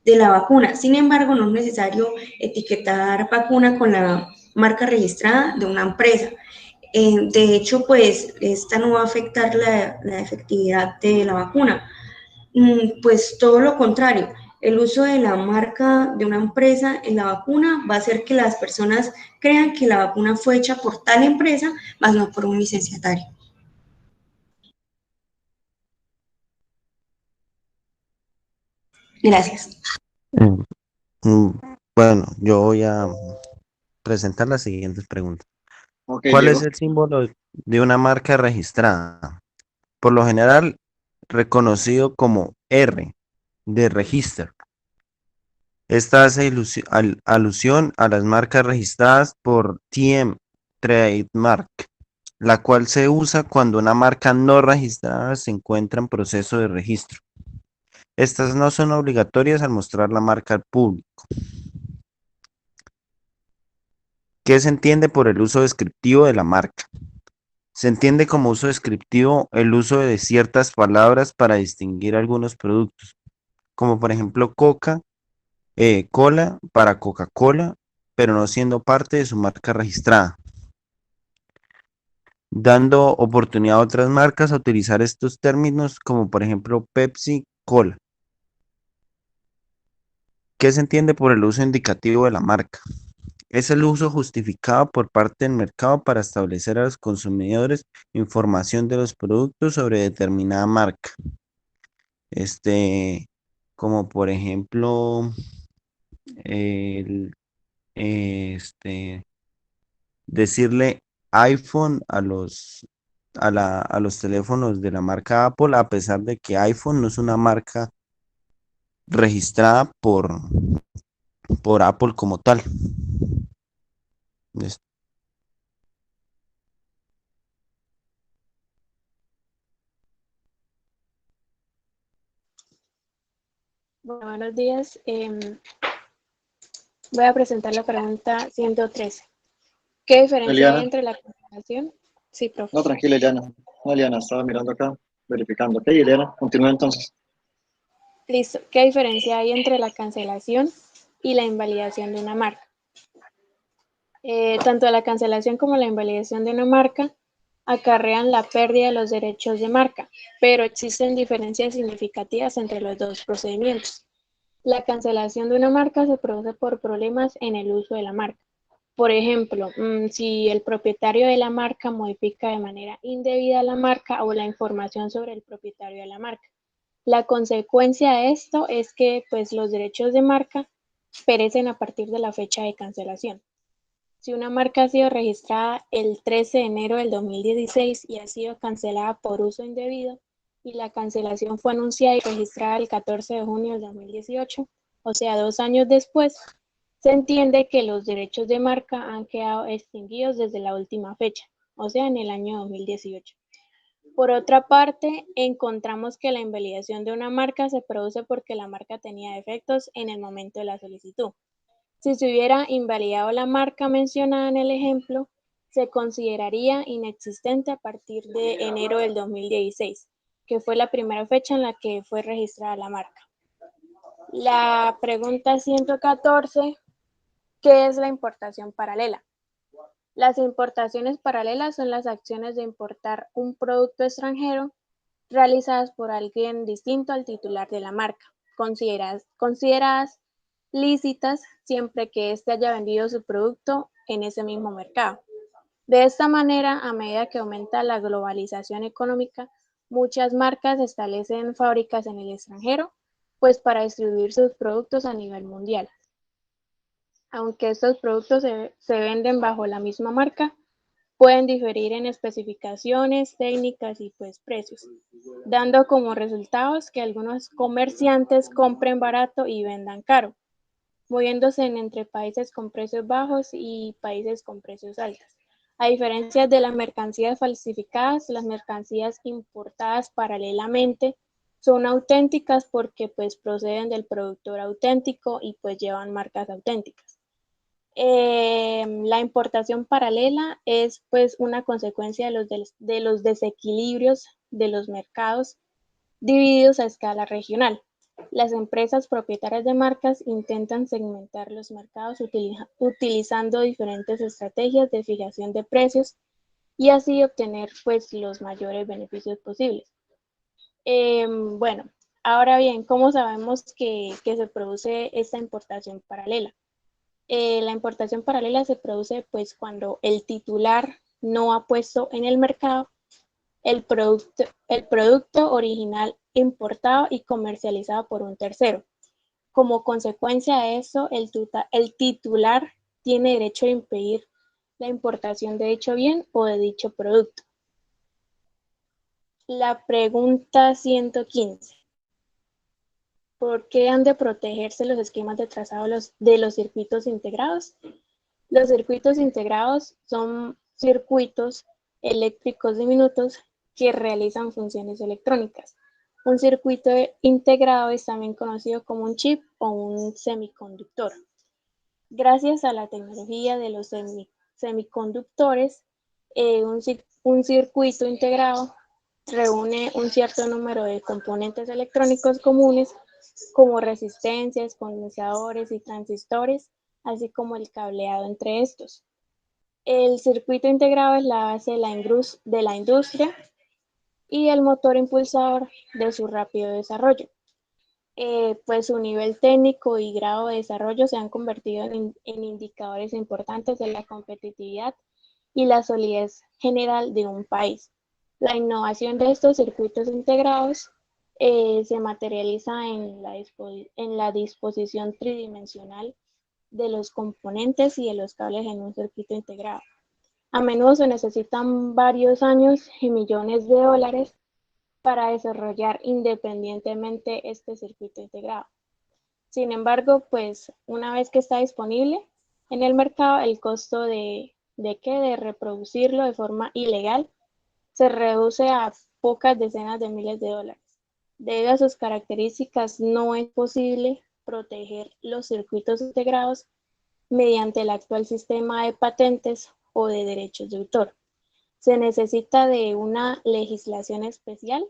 de la vacuna. Sin embargo, no es necesario etiquetar vacuna con la marca registrada de una empresa. De hecho, pues esta no va a afectar la efectividad de la vacuna. Pues todo lo contrario, el uso de la marca de una empresa en la vacuna va a hacer que las personas crean que la vacuna fue hecha por tal empresa, más no por un licenciatario. Gracias. Bueno, yo voy a presentar las siguientes preguntas. Ok, ¿Cuál es Diego. el símbolo de una marca registrada? Por lo general, reconocido como R de Register. Esta hace alusión a las marcas registradas por TM Trademark, la cual se usa cuando una marca no registrada se encuentra en proceso de registro. Estas no son obligatorias al mostrar la marca al público. ¿Qué se entiende por el uso descriptivo de la marca? Se entiende como uso descriptivo el uso de ciertas palabras para distinguir algunos productos, como por ejemplo cola para Coca-Cola, pero no siendo parte de su marca registrada, dando oportunidad a otras marcas a utilizar estos términos, como por ejemplo Pepsi, Cola. ¿Qué se entiende por el uso indicativo de la marca? Es el uso justificado por parte del mercado para establecer a los consumidores información de los productos sobre determinada marca. Como por ejemplo, decirle iPhone a los teléfonos de la marca Apple, a pesar de que iPhone no es una marca registrada por Apple como tal. Es- Bueno, buenos días. Voy a presentar la pregunta 113. ¿Qué diferencia hay Eliana. entre la cancelación? Sí, profe. No, tranquila, Eliana. No, Eliana, estaba mirando acá, verificando. Ok, Eliana, continúa entonces. Listo. ¿Qué diferencia hay entre la cancelación y la invalidación de una marca? Tanto la cancelación como la invalidación de una marca acarrean la pérdida de los derechos de marca, pero existen diferencias significativas entre los dos procedimientos. La cancelación de una marca se produce por problemas en el uso de la marca. Por ejemplo, si el propietario de la marca modifica de manera indebida la marca o la información sobre el propietario de la marca. La consecuencia de esto es que pues, los derechos de marca perecen a partir de la fecha de cancelación. Si una marca ha sido registrada el 13 de enero del 2016 y ha sido cancelada por uso indebido, y la cancelación fue anunciada y registrada el 14 de junio del 2018, o sea, 2 años después, se entiende que los derechos de marca han quedado extinguidos desde la última fecha, o sea, en el año 2018. Por otra parte, encontramos que la invalidación de una marca se produce porque la marca tenía defectos en el momento de la solicitud. Si se hubiera invalidado la marca mencionada en el ejemplo, se consideraría inexistente a partir de enero del 2016, que fue la primera fecha en la que fue registrada la marca. La pregunta 114, ¿qué es la importación paralela? Las importaciones paralelas son las acciones de importar un producto extranjero realizadas por alguien distinto al titular de la marca, consideradas lícitas siempre que éste haya vendido su producto en ese mismo mercado. De esta manera, a medida que aumenta la globalización económica, muchas marcas establecen fábricas en el extranjero, pues para distribuir sus productos a nivel mundial. Aunque estos productos se venden bajo la misma marca, pueden diferir en especificaciones, técnicas y pues precios, dando como resultados que algunos comerciantes compren barato y vendan caro, moviéndose entre países con precios bajos y países con precios altos. A diferencia de las mercancías falsificadas, las mercancías importadas paralelamente son auténticas porque pues proceden del productor auténtico y pues llevan marcas auténticas. La importación paralela es pues una consecuencia de los desequilibrios de los mercados divididos a escala regional. Las empresas propietarias de marcas intentan segmentar los mercados utilizando diferentes estrategias de fijación de precios y así obtener pues los mayores beneficios posibles. Bueno, ahora bien, ¿cómo sabemos que se produce esta importación paralela? La importación paralela se produce pues cuando el titular no ha puesto en el mercado el producto original importado y comercializado por un tercero. Como consecuencia de eso, el titular tiene derecho a impedir la importación de dicho bien o de dicho producto. La pregunta 115. ¿Por qué han de protegerse los esquemas de trazado de los circuitos integrados? Los circuitos integrados son circuitos eléctricos diminutos que realizan funciones electrónicas. Un circuito integrado es también conocido como un chip o un semiconductor. Gracias a la tecnología de los semiconductores, un circuito integrado reúne un cierto número de componentes electrónicos comunes como resistencias, condensadores y transistores, así como el cableado entre estos. El circuito integrado es la base de la industria y el motor impulsador de su rápido desarrollo. Pues su nivel técnico y grado de desarrollo se han convertido en indicadores importantes de la competitividad y la solidez general de un país. La innovación de estos circuitos integrados se materializa en la disposición tridimensional de los componentes y de los cables en un circuito integrado. A menudo se necesitan varios años y millones de dólares para desarrollar independientemente este circuito integrado. Sin embargo, pues una vez que está disponible en el mercado, el costo de reproducirlo de forma ilegal se reduce a pocas decenas de miles de dólares. Debido a sus características, no es posible proteger los circuitos integrados mediante el actual sistema de patentes o de derechos de autor. Se necesita de una legislación especial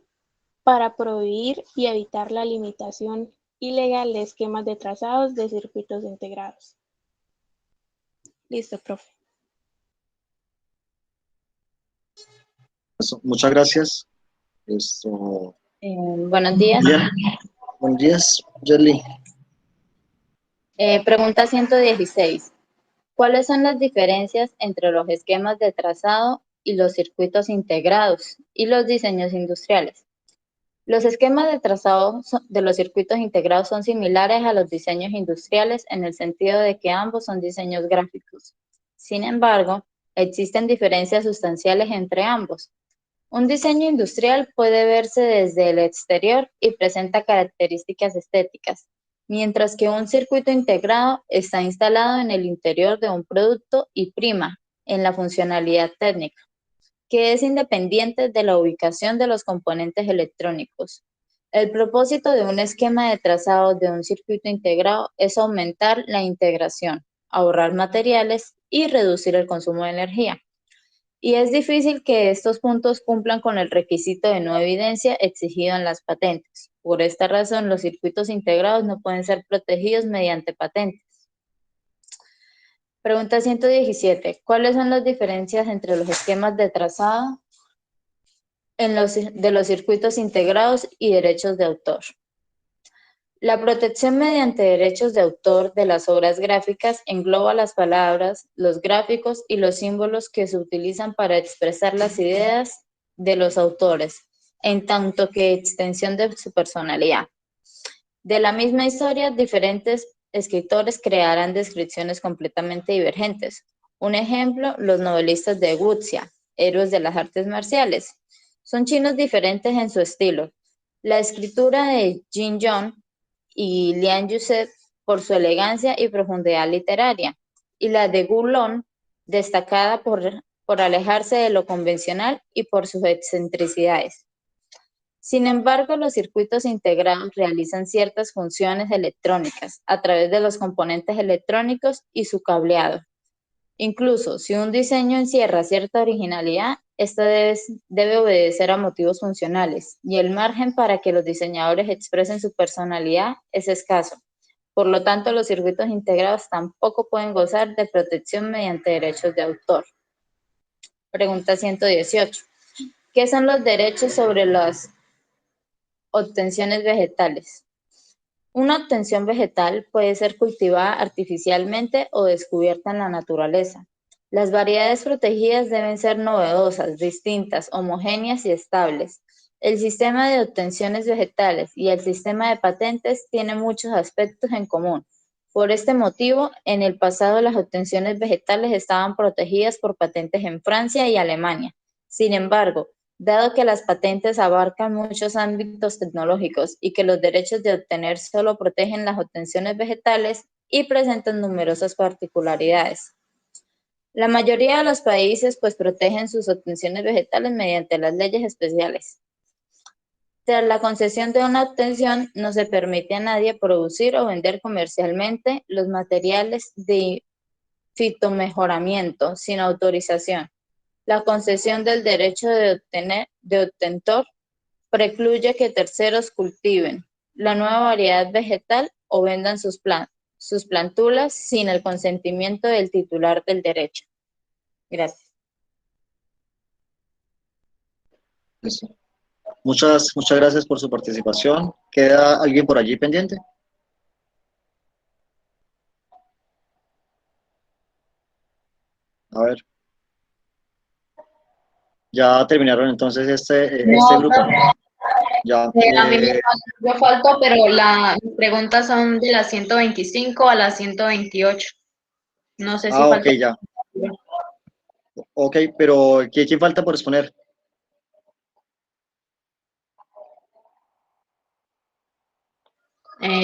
para prohibir y evitar la limitación ilegal de esquemas de trazados de circuitos integrados. Listo, profe. Muchas gracias. Buenos días. Bien. Buenos días, Yerly. Pregunta 116. ¿Cuáles son las diferencias entre los esquemas de trazado y los circuitos integrados y los diseños industriales? Los esquemas de trazado de los circuitos integrados son similares a los diseños industriales en el sentido de que ambos son diseños gráficos. Sin embargo, existen diferencias sustanciales entre ambos. Un diseño industrial puede verse desde el exterior y presenta características estéticas, mientras que un circuito integrado está instalado en el interior de un producto y prima en la funcionalidad técnica, que es independiente de la ubicación de los componentes electrónicos. El propósito de un esquema de trazado de un circuito integrado es aumentar la integración, ahorrar materiales y reducir el consumo de energía. Y es difícil que estos puntos cumplan con el requisito de no evidencia exigido en las patentes. Por esta razón, los circuitos integrados no pueden ser protegidos mediante patentes. Pregunta 117. ¿Cuáles son las diferencias entre los esquemas de trazado de los circuitos integrados y derechos de autor? La protección mediante derechos de autor de las obras gráficas engloba las palabras, los gráficos y los símbolos que se utilizan para expresar las ideas de los autores, en tanto que extensión de su personalidad. De la misma historia, diferentes escritores crearán descripciones completamente divergentes. Un ejemplo, los novelistas de Wuxia, héroes de las artes marciales. Son chinos diferentes en su estilo. La escritura de Jin Yong y Lian Yusef por su elegancia y profundidad literaria, y la de Gu Lon, destacada por alejarse de lo convencional y por sus excentricidades. Sin embargo, los circuitos integrados realizan ciertas funciones electrónicas a través de los componentes electrónicos y su cableado. Incluso si un diseño encierra cierta originalidad, esta debe obedecer a motivos funcionales, y el margen para que los diseñadores expresen su personalidad es escaso. Por lo tanto, los circuitos integrados tampoco pueden gozar de protección mediante derechos de autor. Pregunta 118. ¿Qué son los derechos sobre las obtenciones vegetales? Una obtención vegetal puede ser cultivada artificialmente o descubierta en la naturaleza. Las variedades protegidas deben ser novedosas, distintas, homogéneas y estables. El sistema de obtenciones vegetales y el sistema de patentes tienen muchos aspectos en común. Por este motivo, en el pasado las obtenciones vegetales estaban protegidas por patentes en Francia y Alemania. Sin embargo, dado que las patentes abarcan muchos ámbitos tecnológicos y que los derechos de obtener solo protegen las obtenciones vegetales y presentan numerosas particularidades. La mayoría de los países pues protegen sus obtenciones vegetales mediante las leyes especiales. Tras la concesión de una obtención, no se permite a nadie producir o vender comercialmente los materiales de fitomejoramiento sin autorización. La concesión del derecho de obtentor precluye que terceros cultiven la nueva variedad vegetal o vendan sus plántulas sin el consentimiento del titular del derecho. Gracias. Listo. Muchas gracias por su participación. ¿Queda alguien por allí pendiente? A ver. Ya terminaron entonces este No, grupo. Ya. a mí me faltó, pero las preguntas son de las 125 a las 128. No sé si Ok, falta. ya. Ok, pero ¿quién falta por exponer?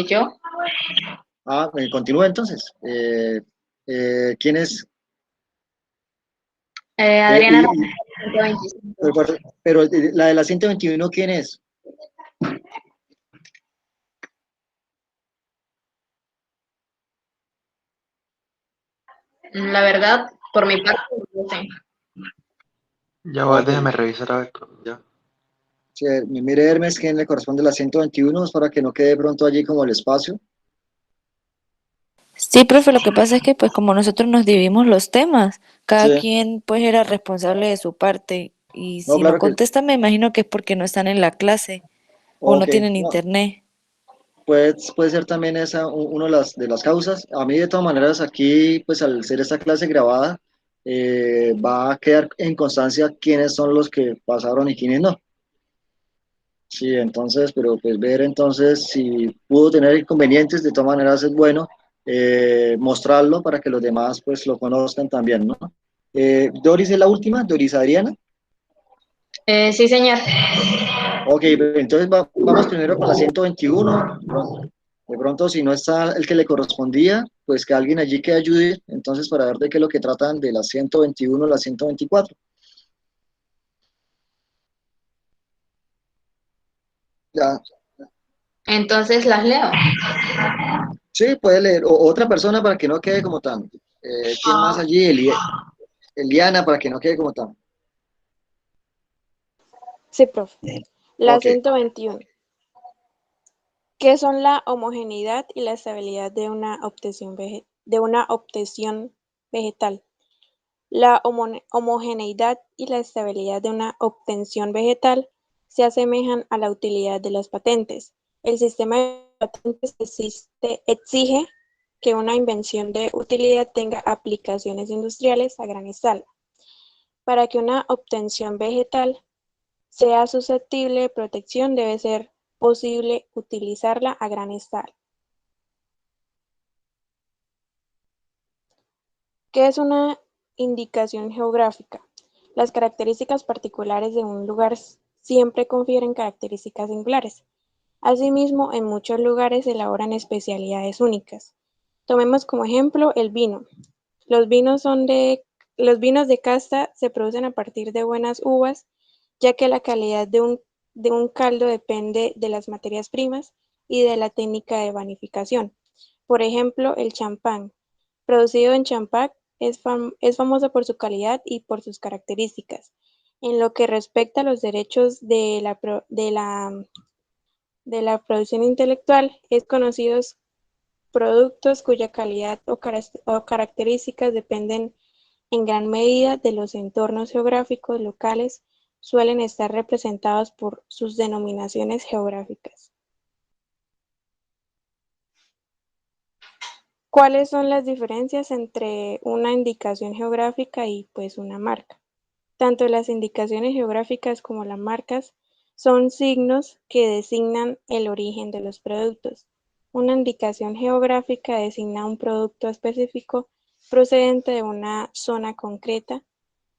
Yo. Continúa entonces. ¿Quién es? Adriana, Pero la de la 121, ¿quién es? la verdad, por mi parte, no sé. Ya va, déjame revisar a ver, ya. Sí, mire Hermes, ¿quién le corresponde la 121? Es para que no quede pronto allí como el espacio. Sí, profe, lo que pasa es que pues como nosotros nos dividimos los temas, cada Sí. quien pues era responsable de su parte y No, si no claro que contestan me imagino que es porque no están en la clase o no ok. tienen No, internet. puede ser también esa una de las causas. A mí de todas maneras aquí, pues al ser esta clase grabada, va a quedar en constancia quiénes son los que pasaron y quiénes no. Sí, entonces, pero pues ver entonces si pudo tener inconvenientes, de todas maneras es bueno mostrarlo para que los demás pues lo conozcan también, ¿no? Doris es la última, Doris Adriana. Sí, señor. Ok, entonces vamos primero con la 121. De pronto, si no está el que le correspondía, pues que alguien allí que ayude, entonces para ver de qué es lo que tratan de la 121 a la 124. Ya. Entonces las leo. Sí, puede leer. O otra persona para que no quede como tan. ¿Quién más allí? Eliana, para que no quede como tan. Sí, profe. La Ok. 121. ¿Qué son la homogeneidad y la estabilidad de una obtención vegetal? La homogeneidad y la estabilidad de una obtención vegetal se asemejan a la utilidad de las patentes. el sistema de patentes exige que una invención de utilidad tenga aplicaciones industriales a gran escala. Para que una obtención vegetal sea susceptible de protección, debe ser posible utilizarla a gran escala. ¿Qué es una indicación geográfica? Las características particulares de un lugar siempre confieren características singulares. Asimismo, en muchos lugares se elaboran especialidades únicas. Tomemos como ejemplo el vino. Los vinos de casta se producen a partir de buenas uvas, ya que la calidad de un caldo depende de las materias primas y de la técnica de vinificación. Por ejemplo, el champán, producido en Champagne, es famoso por su calidad y por sus características. En lo que respecta a los derechos de la producción intelectual, es conocidos productos cuya calidad o características dependen en gran medida de los entornos geográficos locales, suelen estar representados por sus denominaciones geográficas. ¿Cuáles son las diferencias entre una indicación geográfica y pues una marca? Tanto las indicaciones geográficas como las marcas son signos que designan el origen de los productos. Una indicación geográfica designa un producto específico procedente de una zona concreta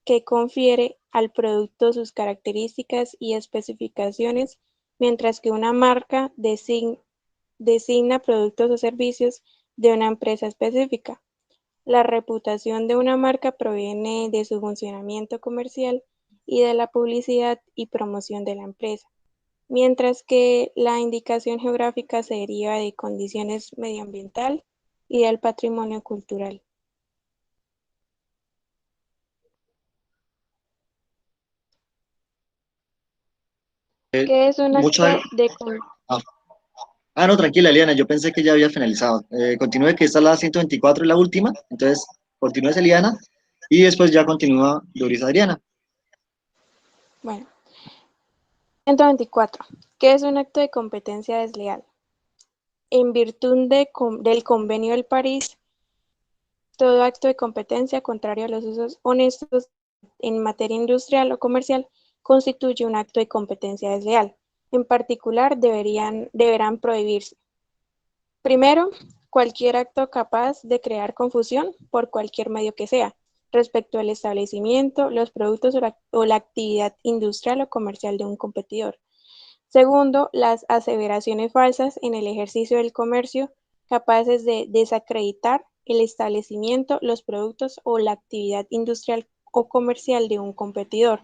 que confiere al producto sus características y especificaciones, mientras que una marca designa productos o servicios de una empresa específica. La reputación de una marca proviene de su funcionamiento comercial y de la publicidad y promoción de la empresa, mientras que la indicación geográfica se deriva de condiciones medioambientales y del patrimonio cultural. ¿Qué es un acto de no, tranquila, Eliana, yo pensé que ya había finalizado. Continúe, que esta es la 124 y la última, entonces continúe, Eliana, y después ya continúa Doris Adriana. Bueno, 124. ¿Qué es un acto de competencia desleal? En virtud del Convenio del París, todo acto de competencia contrario a los usos honestos en materia industrial o comercial constituye un acto de competencia desleal. En particular, deberán prohibirse. Primero, cualquier acto capaz de crear confusión por cualquier medio que sea, respecto al establecimiento, los productos o la actividad industrial o comercial de un competidor. Segundo, las aseveraciones falsas en el ejercicio del comercio capaces de desacreditar el establecimiento, los productos o la actividad industrial o comercial de un competidor.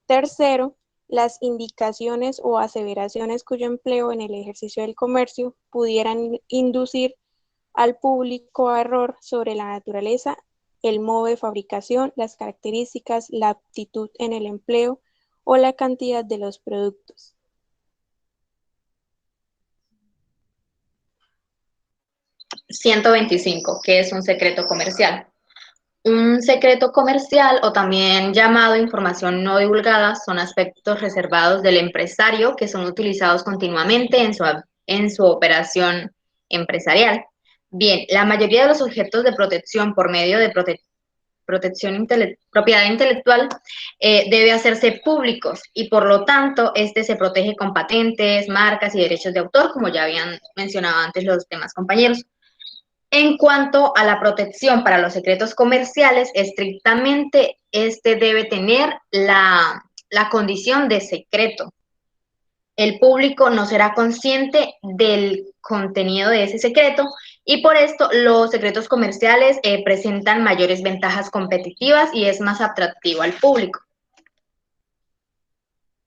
Tercero, las indicaciones o aseveraciones cuyo empleo en el ejercicio del comercio pudieran inducir al público a error sobre la naturaleza, el modo de fabricación, las características, la aptitud en el empleo o la cantidad de los productos. $125, ¿qué es un secreto comercial? Un secreto comercial, o también llamado información no divulgada, son aspectos reservados del empresario que son utilizados continuamente en su operación empresarial. Bien, la mayoría de los objetos de protección por medio de propiedad intelectual debe hacerse públicos y por lo tanto se protege con patentes, marcas y derechos de autor, como ya habían mencionado antes los demás compañeros. En cuanto a la protección para los secretos comerciales, estrictamente debe tener la condición de secreto. El público no será consciente del contenido de ese secreto y por esto los secretos comerciales presentan mayores ventajas competitivas y es más atractivo al público.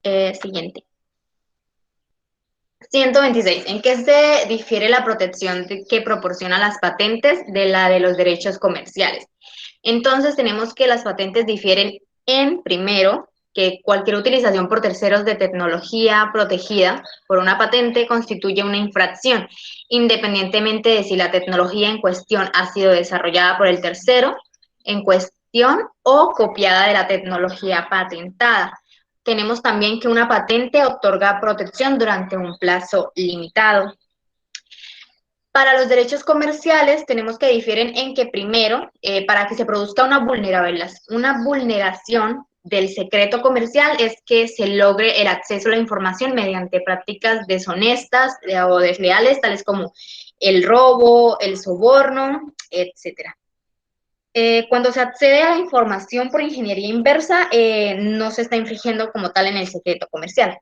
Siguiente. 126. ¿En qué se difiere la protección que proporciona las patentes de la de los derechos comerciales? Entonces tenemos que las patentes difieren en, primero, que cualquier utilización por terceros de tecnología protegida por una patente constituye una infracción, independientemente de si la tecnología en cuestión ha sido desarrollada por el tercero en cuestión o copiada de la tecnología patentada. tenemos también que una patente otorga protección durante un plazo limitado. Para los derechos comerciales tenemos que difieren en que primero, para que se produzca una vulneración del secreto comercial es que se logre el acceso a la información mediante prácticas deshonestas o desleales, tales como el robo, el soborno, etc. Cuando se accede a la información por ingeniería inversa, no se está infringiendo como tal en el secreto comercial.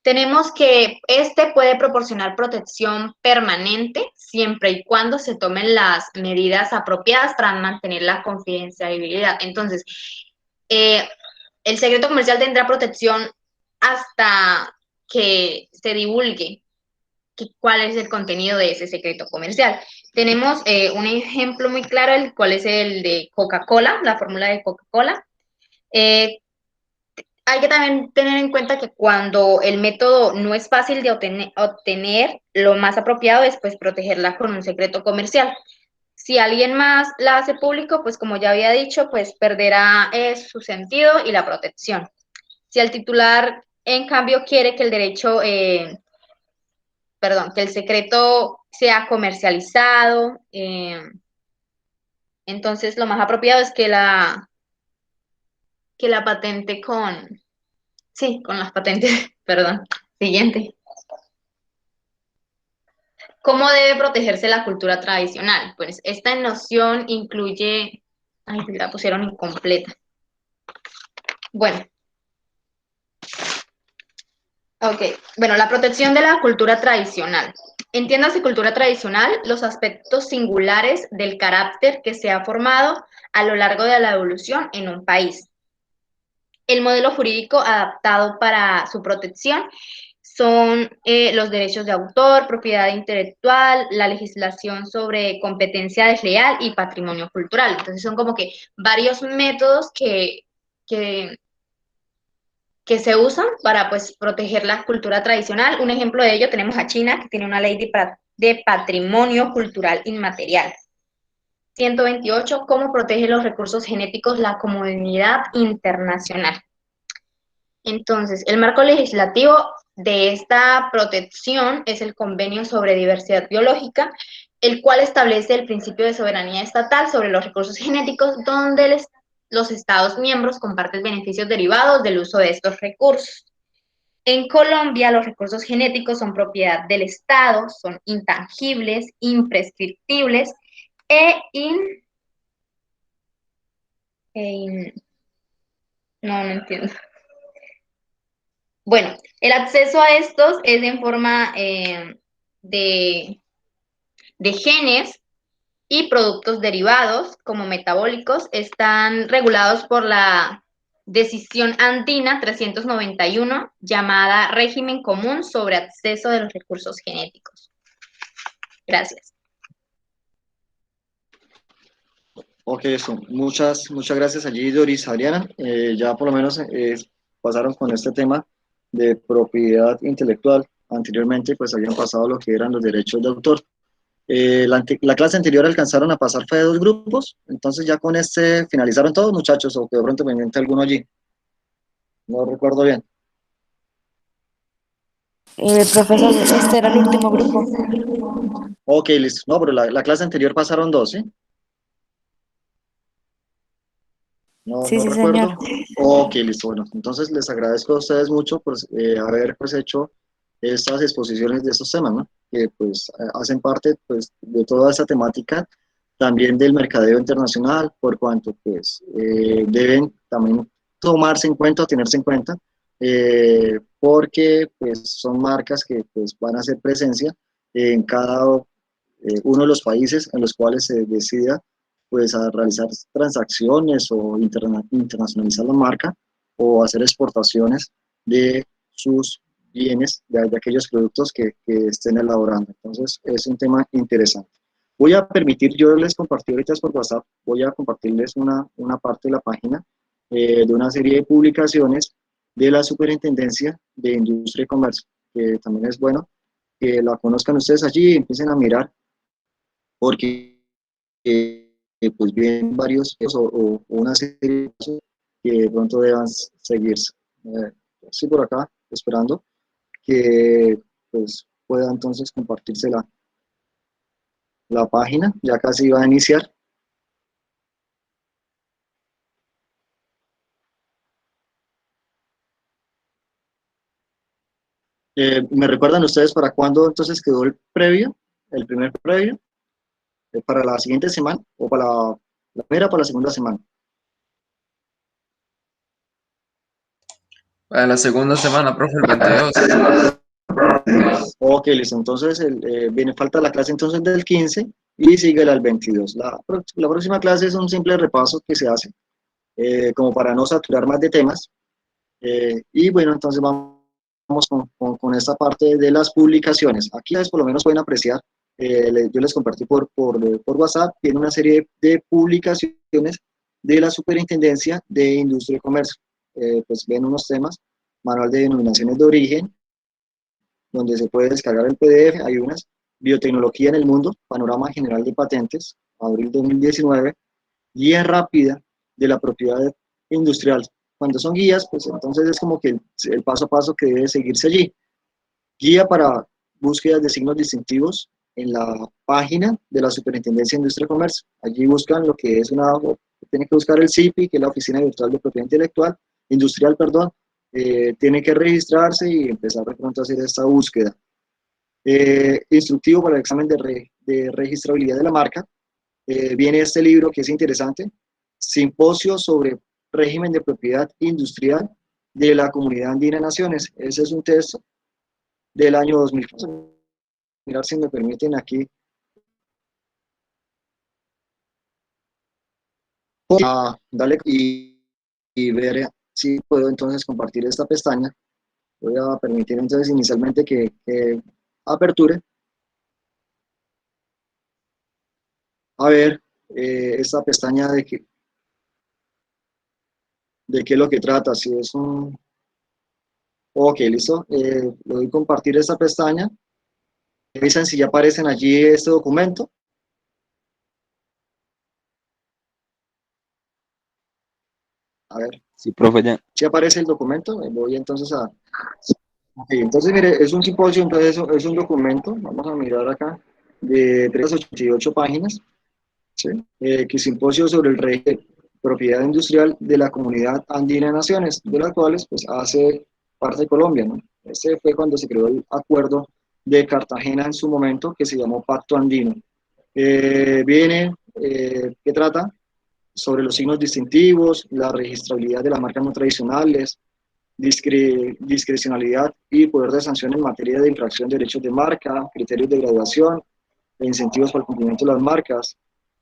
Tenemos que este puede proporcionar protección permanente siempre y cuando se tomen las medidas apropiadas para mantener la confidencialidad. Entonces, el secreto comercial tendrá protección hasta que se divulgue cuál es el contenido de ese secreto comercial. Tenemos un ejemplo muy claro, el cual es el de Coca-Cola, la fórmula de Coca-Cola. Hay que también tener en cuenta que cuando el método no es fácil de obtener, lo más apropiado es pues protegerla con un secreto comercial. Si alguien más la hace público, pues como ya había dicho, pues perderá su sentido y la protección. Si el titular, en cambio, quiere que el derecho, que el secreto sea comercializado, entonces lo más apropiado es que la patente con las patentes, perdón. Siguiente. ¿Cómo debe protegerse la cultura tradicional? Pues esta noción incluye... Ay, la pusieron incompleta. Bueno. Ok. Bueno, la protección de la cultura tradicional. Entiéndase cultura tradicional los aspectos singulares del carácter que se ha formado a lo largo de la evolución en un país. El modelo jurídico adaptado para su protección son los derechos de autor, propiedad intelectual, la legislación sobre competencia desleal y patrimonio cultural. Entonces son como que varios métodos que se usan para pues proteger la cultura tradicional. Un ejemplo de ello tenemos a China, que tiene una ley de patrimonio cultural inmaterial. 128, ¿cómo protege los recursos genéticos la comunidad internacional? Entonces, el marco legislativo de esta protección es el Convenio sobre Diversidad Biológica, el cual establece el principio de soberanía estatal sobre los recursos genéticos, donde los Estados miembros comparten beneficios derivados del uso de estos recursos. En Colombia, los recursos genéticos son propiedad del Estado, son intangibles, imprescriptibles no entiendo. Bueno, el acceso a estos es en forma de genes y productos derivados como metabólicos. Están regulados por la Decisión Andina 391, llamada Régimen Común sobre Acceso de los Recursos Genéticos. Gracias. Ok, eso. Muchas gracias allí, Doris, Adriana. Ya por lo menos pasaron con este tema de propiedad intelectual. Anteriormente, pues habían pasado lo que eran los derechos de autor. La clase anterior alcanzaron a pasar, fue de 2 grupos, entonces ya con este finalizaron todos, muchachos, o que de pronto pendiente alguno allí. No recuerdo bien. Profesor, este era el último grupo. Ok, listo. No, pero la clase anterior pasaron 2, ¿sí? No, Sí, no sí, recuerdo. señor. Ok, listo. Bueno, entonces les agradezco a ustedes mucho por haber pues hecho estas exposiciones de estos temas, ¿no? Que pues hacen parte pues de toda esta temática, también del mercadeo internacional, por cuanto pues deben también tomarse en cuenta, tenerse en cuenta, porque pues son marcas que pues van a hacer presencia en cada uno de los países en los cuales se decida pues a realizar transacciones o internacionalizar la marca o hacer exportaciones de sus bienes, de aquellos productos que estén elaborando. Entonces es un tema interesante. Voy a permitir, yo les compartí ahorita por WhatsApp, voy a compartirles una parte de la página de una serie de publicaciones de la Superintendencia de Industria y Comercio, que también es bueno que la conozcan ustedes allí y empiecen a mirar, porque pues vienen varios o una serie de cosas que de pronto deban seguirse. estoy por acá esperando que pues, pueda entonces compartirse la página, ya casi va a iniciar. ¿Me recuerdan ustedes para cuándo entonces quedó el previo, el primer previo? ¿Para la siguiente semana o para la primera o para la segunda semana? Para la segunda semana, profe, el 22. Ok, listo. Entonces, viene falta la clase entonces del 15 y sigue la del 22. La próxima clase es un simple repaso que se hace, como para no saturar más de temas. Y bueno, entonces vamos con esta parte de las publicaciones. Aquí por lo menos pueden apreciar, yo les compartí por WhatsApp, tiene una serie de publicaciones de la Superintendencia de Industria y Comercio. Pues ven unos temas, manual de denominaciones de origen, donde se puede descargar el PDF, hay unas, biotecnología en el mundo, panorama general de patentes, abril 2019, guía rápida de la propiedad industrial. Cuando son guías, pues entonces es como que el paso a paso que debe seguirse allí. Guía para búsquedas de signos distintivos en la página de la Superintendencia de Industria y Comercio. Allí buscan lo que es tiene que buscar el CIPI, que es la Oficina Virtual de Propiedad Intelectual, Industrial, perdón, tiene que registrarse y empezar de pronto a hacer esta búsqueda. Instructivo para el examen de registrabilidad de la marca. Viene este libro que es interesante, Simposio sobre régimen de propiedad industrial de la Comunidad Andina de Naciones. Ese es un texto del año 2000. Mirar si me permiten aquí. Dale y ver si puedo entonces compartir esta pestaña. Voy a permitir entonces inicialmente que aperture. A ver, esta pestaña de qué es lo que trata. Si es un... Ok, listo. Le doy a compartir esta pestaña. Revisan si ya aparecen allí este documento. A ver. Sí, profe, ya. Si aparece el documento, voy entonces a... Ok, entonces mire, es un simposio, entonces es un documento, vamos a mirar acá, de 388 páginas, ¿sí? Que es simposio sobre el régimen de propiedad industrial de la Comunidad Andina de Naciones, de las cuales pues hace parte de Colombia, ¿no? Este fue cuando se creó el acuerdo de Cartagena en su momento, que se llamó Pacto Andino. ¿Qué trata? Sobre los signos distintivos, la registrabilidad de las marcas no tradicionales, discrecionalidad y poder de sanción en materia de infracción de derechos de marca, criterios de graduación e incentivos para el cumplimiento de las marcas,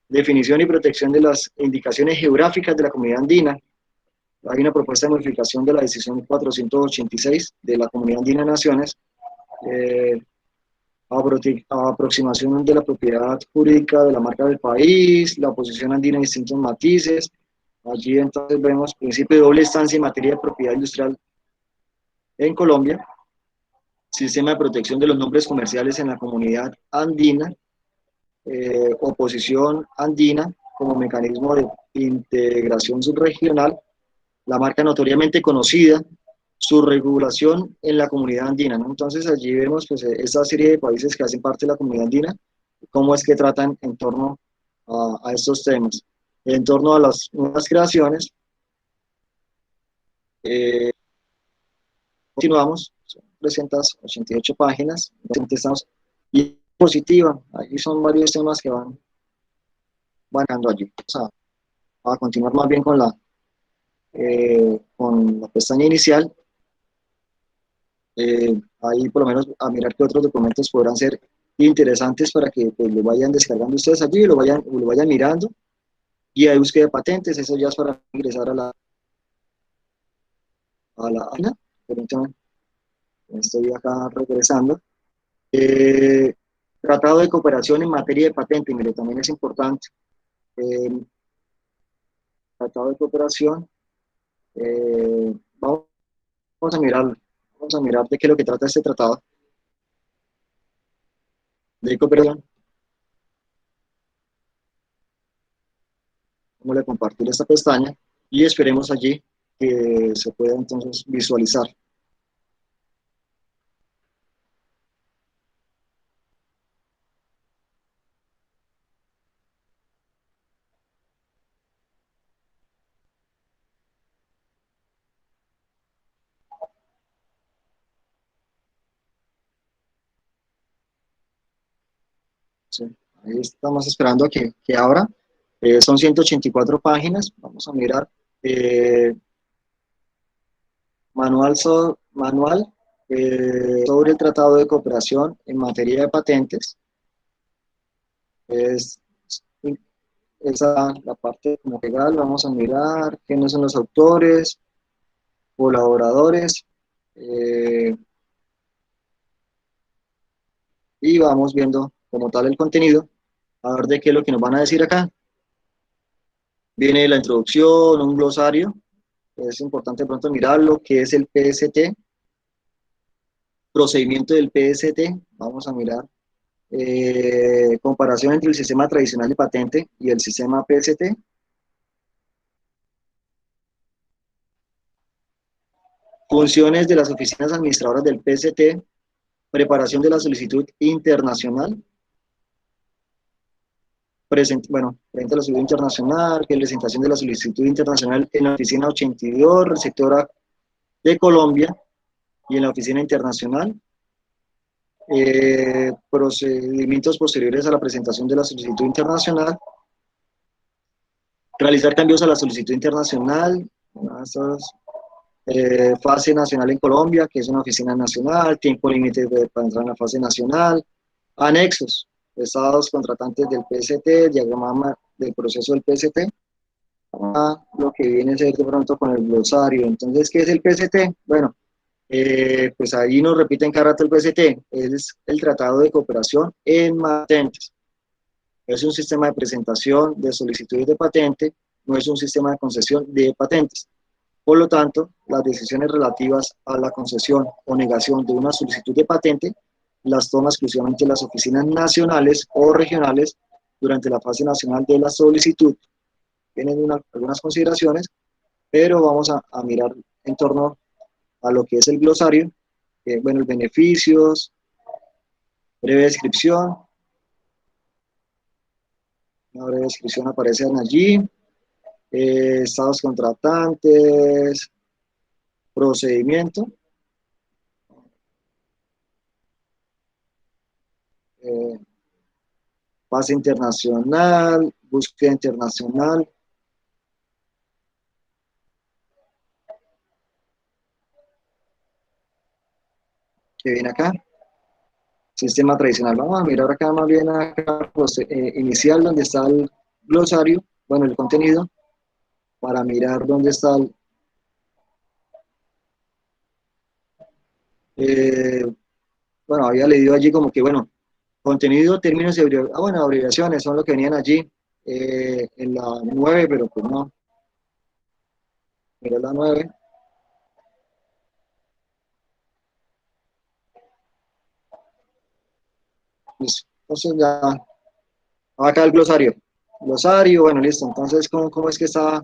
definición y protección de las indicaciones geográficas de la Comunidad Andina. Hay una propuesta de modificación de la decisión 486 de la Comunidad Andina de Naciones, aproximación de la propiedad jurídica de la marca del país, la posición andina en distintos matices. Allí entonces vemos principio de doble estancia en materia de propiedad industrial en Colombia, sistema de protección de los nombres comerciales en la Comunidad Andina, oposición andina como mecanismo de integración subregional, la marca notoriamente conocida, su regulación en la Comunidad Andina, ¿no? Entonces allí vemos pues esa serie de países que hacen parte de la Comunidad Andina, cómo es que tratan en torno a estos temas. En torno a las nuevas creaciones, continuamos, son 388 páginas, y positiva, allí son varios temas que van dando allí. Vamos a continuar más bien con la pestaña inicial. Ahí por lo menos a mirar qué otros documentos podrán ser interesantes para que pues, lo vayan descargando ustedes allí y lo vayan mirando. Guía de búsqueda de patentes, eso ya es para ingresar a la página. Permítanme, estoy acá regresando. Tratado de cooperación en materia de patente, mire, también es importante. Tratado de cooperación, vamos a mirarlo. Vamos a mirar de qué es lo que trata este tratado de cooperación. Vamos a compartir esta pestaña y esperemos allí que se pueda entonces visualizar. Sí, ahí estamos esperando a que abra. Son 184 páginas. Vamos a mirar. Manual sobre el Tratado de Cooperación en materia de patentes. Es esa la parte como legal. Vamos a mirar quiénes son los autores, colaboradores, y vamos viendo como tal el contenido, a ver de qué es lo que nos van a decir acá. Viene la introducción, un glosario, es importante de pronto mirarlo, qué es el PST, procedimiento del PST, vamos a mirar, comparación entre el sistema tradicional de patente y el sistema PST, funciones de las oficinas administradoras del PST, preparación de la solicitud internacional, presenta la solicitud internacional, presentación de la solicitud internacional en la oficina 82, receptora de Colombia, y en la oficina internacional, procedimientos posteriores a la presentación de la solicitud internacional, realizar cambios a la solicitud internacional, fase nacional en Colombia, que es una oficina nacional, tiempo límite para entrar en la fase nacional, anexos, estados contratantes del PST, diagrama del proceso del PST, lo que viene a ser de pronto con el glosario. Entonces, ¿qué es el PST? Bueno, pues ahí nos repiten cada rato el PST, es el Tratado de Cooperación en Patentes. Es un sistema de presentación de solicitudes de patente, no es un sistema de concesión de patentes. Por lo tanto, las decisiones relativas a la concesión o negación de una solicitud de patente las toma exclusivamente las oficinas nacionales o regionales durante la fase nacional de la solicitud. Tienen algunas consideraciones, pero vamos a mirar en torno a lo que es el glosario, bueno, los beneficios, breve descripción, una breve descripción aparecen allí, estados contratantes, procedimiento, fase internacional, búsqueda internacional, que viene acá, sistema tradicional. Vamos a mirar acá más bien acá, pues, inicial, donde está el glosario, bueno, el contenido, para mirar dónde está bueno, había leído allí como que, bueno, contenido, términos y abreviaciones son lo que venían allí en la 9, pero pues no. Mira la 9. Listo. Entonces ya, acá el glosario. Glosario, bueno, listo. Entonces, ¿cómo es que está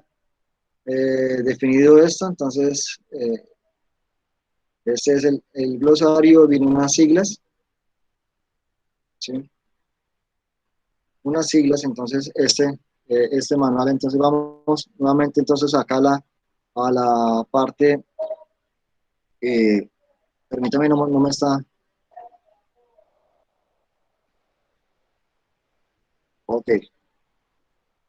definido esto? Entonces, este es el glosario, vienen unas siglas. ¿Sí? Unas siglas, entonces este manual, entonces vamos nuevamente entonces acá a la parte, permítame, no me está, ok,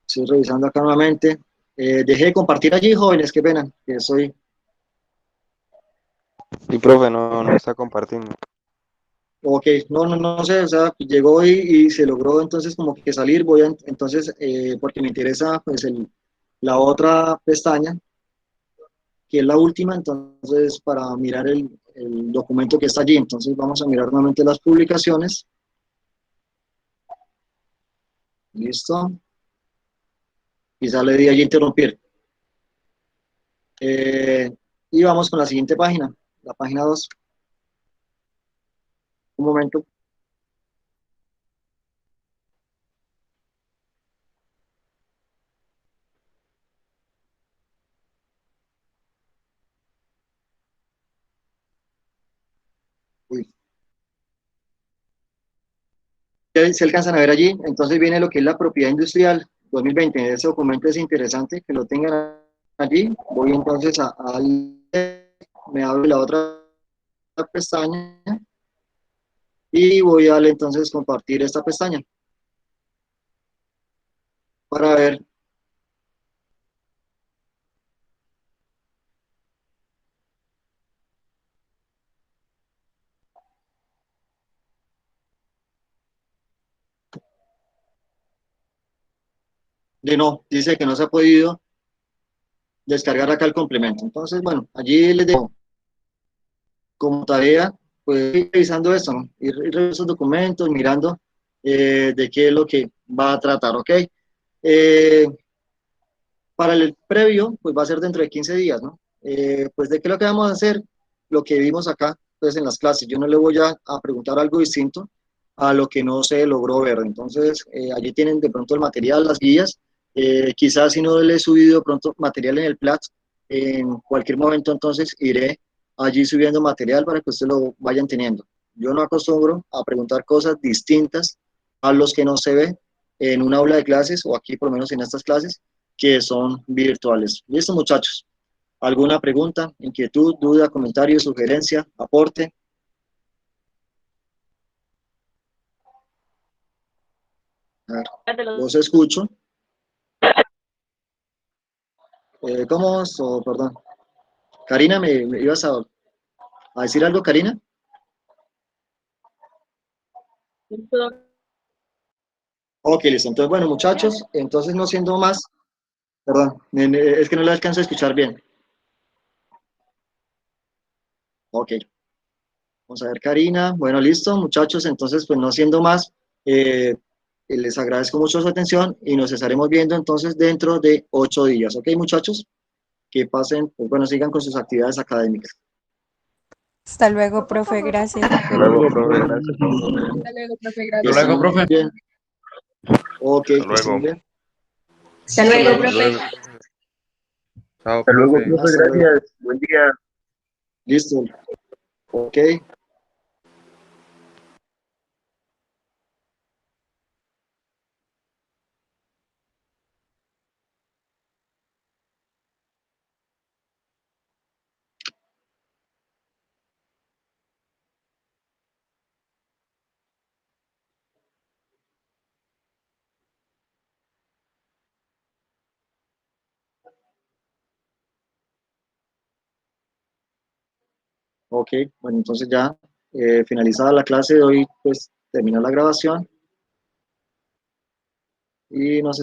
estoy revisando acá nuevamente, dejé de compartir allí, jóvenes, qué pena, que soy, Sí, profe, no está compartiendo. ok, no sé, o sea, llegó y se logró entonces como que salir, voy a, entonces, porque me interesa pues la otra pestaña, que es la última, entonces para mirar el documento que está allí, entonces vamos a mirar nuevamente las publicaciones, listo, quizá le di allí interrumpir, y vamos con la siguiente página, la página 2, un momento. Uy. Se alcanzan a ver allí, entonces viene lo que es la propiedad industrial 2020, ese documento es interesante que lo tengan allí, voy entonces me abre la otra pestaña y voy a entonces compartir esta pestaña, para ver. No, dice que no se ha podido descargar acá el complemento. Entonces, bueno, allí les dejo como tarea, pues ir revisando esto, ¿no? Ir revisando esos documentos, mirando de qué es lo que va a tratar, ¿ok? Para el previo, pues va a ser dentro de 15 días, ¿no? Pues de qué es lo que vamos a hacer, lo que vimos acá, pues en las clases. Yo no le voy a preguntar algo distinto a lo que no se logró ver. Entonces, allí tienen de pronto el material, las guías. Quizás si no le he subido de pronto material en el Platz, en cualquier momento entonces iré allí subiendo material para que ustedes lo vayan teniendo. Yo no acostumbro a preguntar cosas distintas a los que no se ve en un aula de clases o aquí por lo menos en estas clases que son virtuales. ¿Listo, muchachos? ¿Alguna pregunta, inquietud, duda, comentario, sugerencia, aporte? A ver, los escucho. ¿Cómo? Perdón. Karina, ¿me ibas a decir algo, Karina? Ok, listo. Entonces, bueno, muchachos, entonces no siendo más, perdón, es que no le alcanzo a escuchar bien. Ok. Vamos a ver, Karina. Bueno, listo, muchachos. Entonces, pues no siendo más, les agradezco mucho su atención y nos estaremos viendo entonces dentro de 8 días. Ok, muchachos, que pasen, pues bueno, sigan con sus actividades académicas. Hasta luego, profe, gracias. Hasta luego, profe, gracias. Hasta luego, profe, Que gracias. Hasta luego, estén profe. bien. Ok, Hasta que estén luego. bien. Hasta luego, Hasta profe. luego. Chao, Hasta luego, profe. profe, Hasta luego. gracias. Buen día. Listo. Ok. Ok, bueno, entonces ya finalizada la clase de hoy, pues terminó la grabación y nos